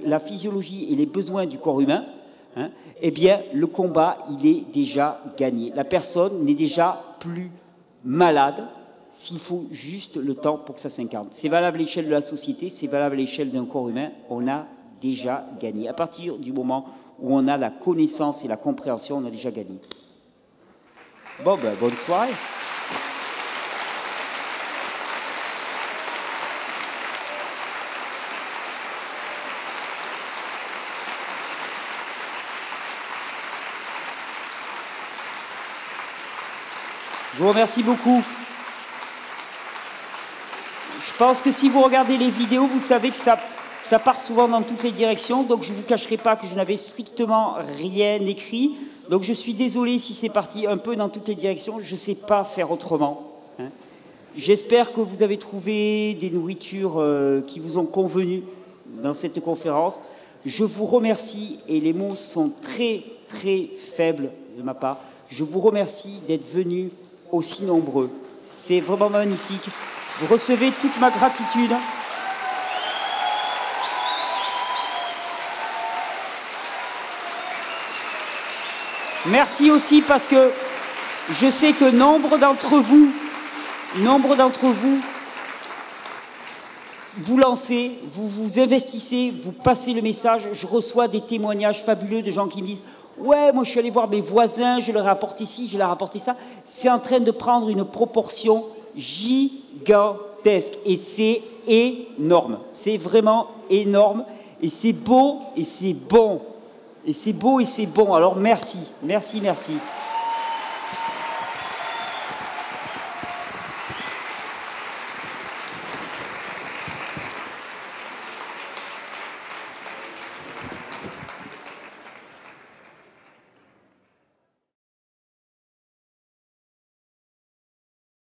la physiologie et les besoins du corps humain, hein, eh bien, le combat, il est déjà gagné. La personne n'est déjà plus malade s'il faut juste le temps pour que ça s'incarne. C'est valable à l'échelle de la société, c'est valable à l'échelle d'un corps humain. On a déjà gagné. À partir du moment où on a la connaissance et la compréhension, on a déjà gagné. Bon, ben, bonne soirée. Je vous remercie beaucoup. Je pense que si vous regardez les vidéos, vous savez que ça part souvent dans toutes les directions, donc je ne vous cacherai pas que je n'avais strictement rien écrit. Donc je suis désolé si c'est parti un peu dans toutes les directions, je ne sais pas faire autrement. Hein. J'espère que vous avez trouvé des nourritures qui vous ont convenu dans cette conférence. Je vous remercie, et les mots sont très, très faibles de ma part, je vous remercie d'être venus aussi nombreux. C'est vraiment magnifique. Vous recevez toute ma gratitude. Merci aussi parce que je sais que nombre d'entre vous, vous lancez, vous vous investissez, vous passez le message. Je reçois des témoignages fabuleux de gens qui me disent « Ouais, moi je suis allé voir mes voisins, je leur ai apporté ci, je leur ai apporté ça. » C'est en train de prendre une proportion gigantesque et c'est énorme. C'est vraiment énorme et c'est beau et c'est bon. Et c'est beau et c'est bon. Alors merci, merci, merci.